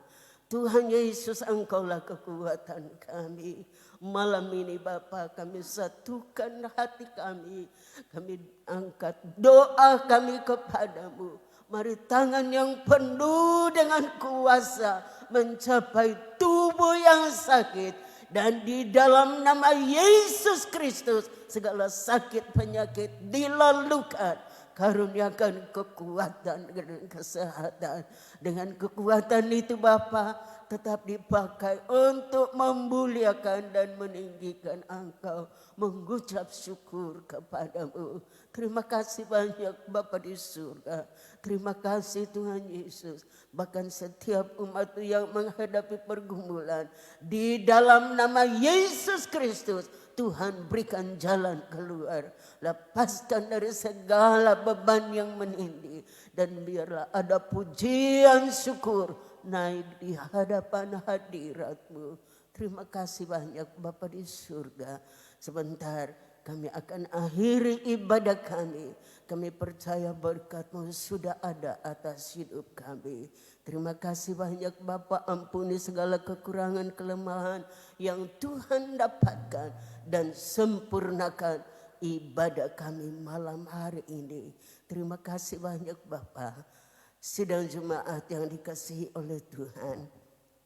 Tuhan Yesus, Engkaulah kekuatan kami. Malam ini Bapa, kami satukan hati kami. Kami angkat doa kami kepadamu. Mari tangan yang penuh dengan kuasa mencapai tubuh yang sakit. Dan di dalam nama Yesus Kristus segala sakit penyakit dilalukan. Karuniakan kekuatan dan kesehatan. Dengan kekuatan itu Bapa tetap dipakai untuk memuliakan dan meninggikan Engkau. Mengucap syukur kepadamu. Terima kasih banyak Bapa di surga. Terima kasih Tuhan Yesus. Bahkan setiap umat yang menghadapi pergumulan, di dalam nama Yesus Kristus, Tuhan berikan jalan keluar. Lepaskan dari segala beban yang menindih. Dan biarlah ada pujian syukur naik di hadapan hadirat-Mu. Terima kasih banyak Bapa di surga. Sebentar kami akan akhiri ibadah kami. Kami percaya berkat-Mu sudah ada atas hidup kami. Terima kasih banyak Bapa, ampuni segala kekurangan kelemahan yang Tuhan dapatkan. Dan sempurnakan ibadah kami malam hari ini. Terima kasih banyak Bapa. Sidang jemaat yang dikasihi oleh Tuhan,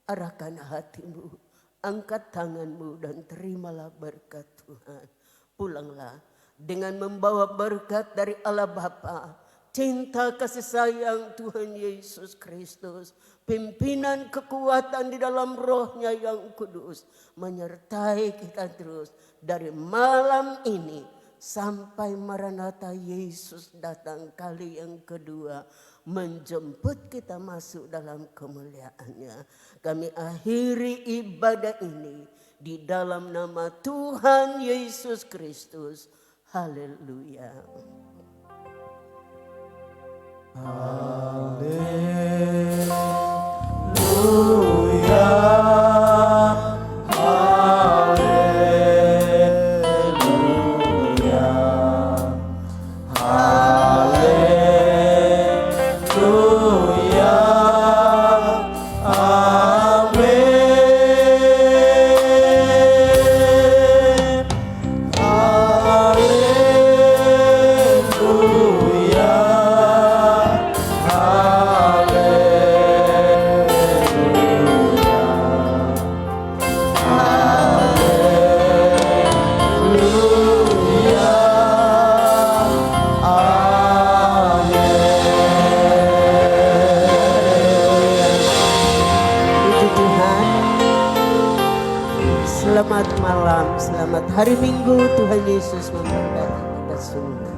arahkan hatimu, angkat tanganmu dan terimalah berkat Tuhan. Pulanglah dengan membawa berkat dari Allah Bapa, cinta kasih sayang Tuhan Yesus Kristus, pimpinan kekuatan di dalam Roh-Nya yang kudus, menyertai kita terus dari malam ini sampai Maranatha Yesus datang kali yang kedua, menjemput kita masuk dalam kemuliaan-Nya. Kami akhiri ibadah ini di dalam nama Tuhan Yesus Kristus. Haleluya. Haleluya. selamat malam, selamat hari Minggu. Tuhan Yesus memberkati kita semua.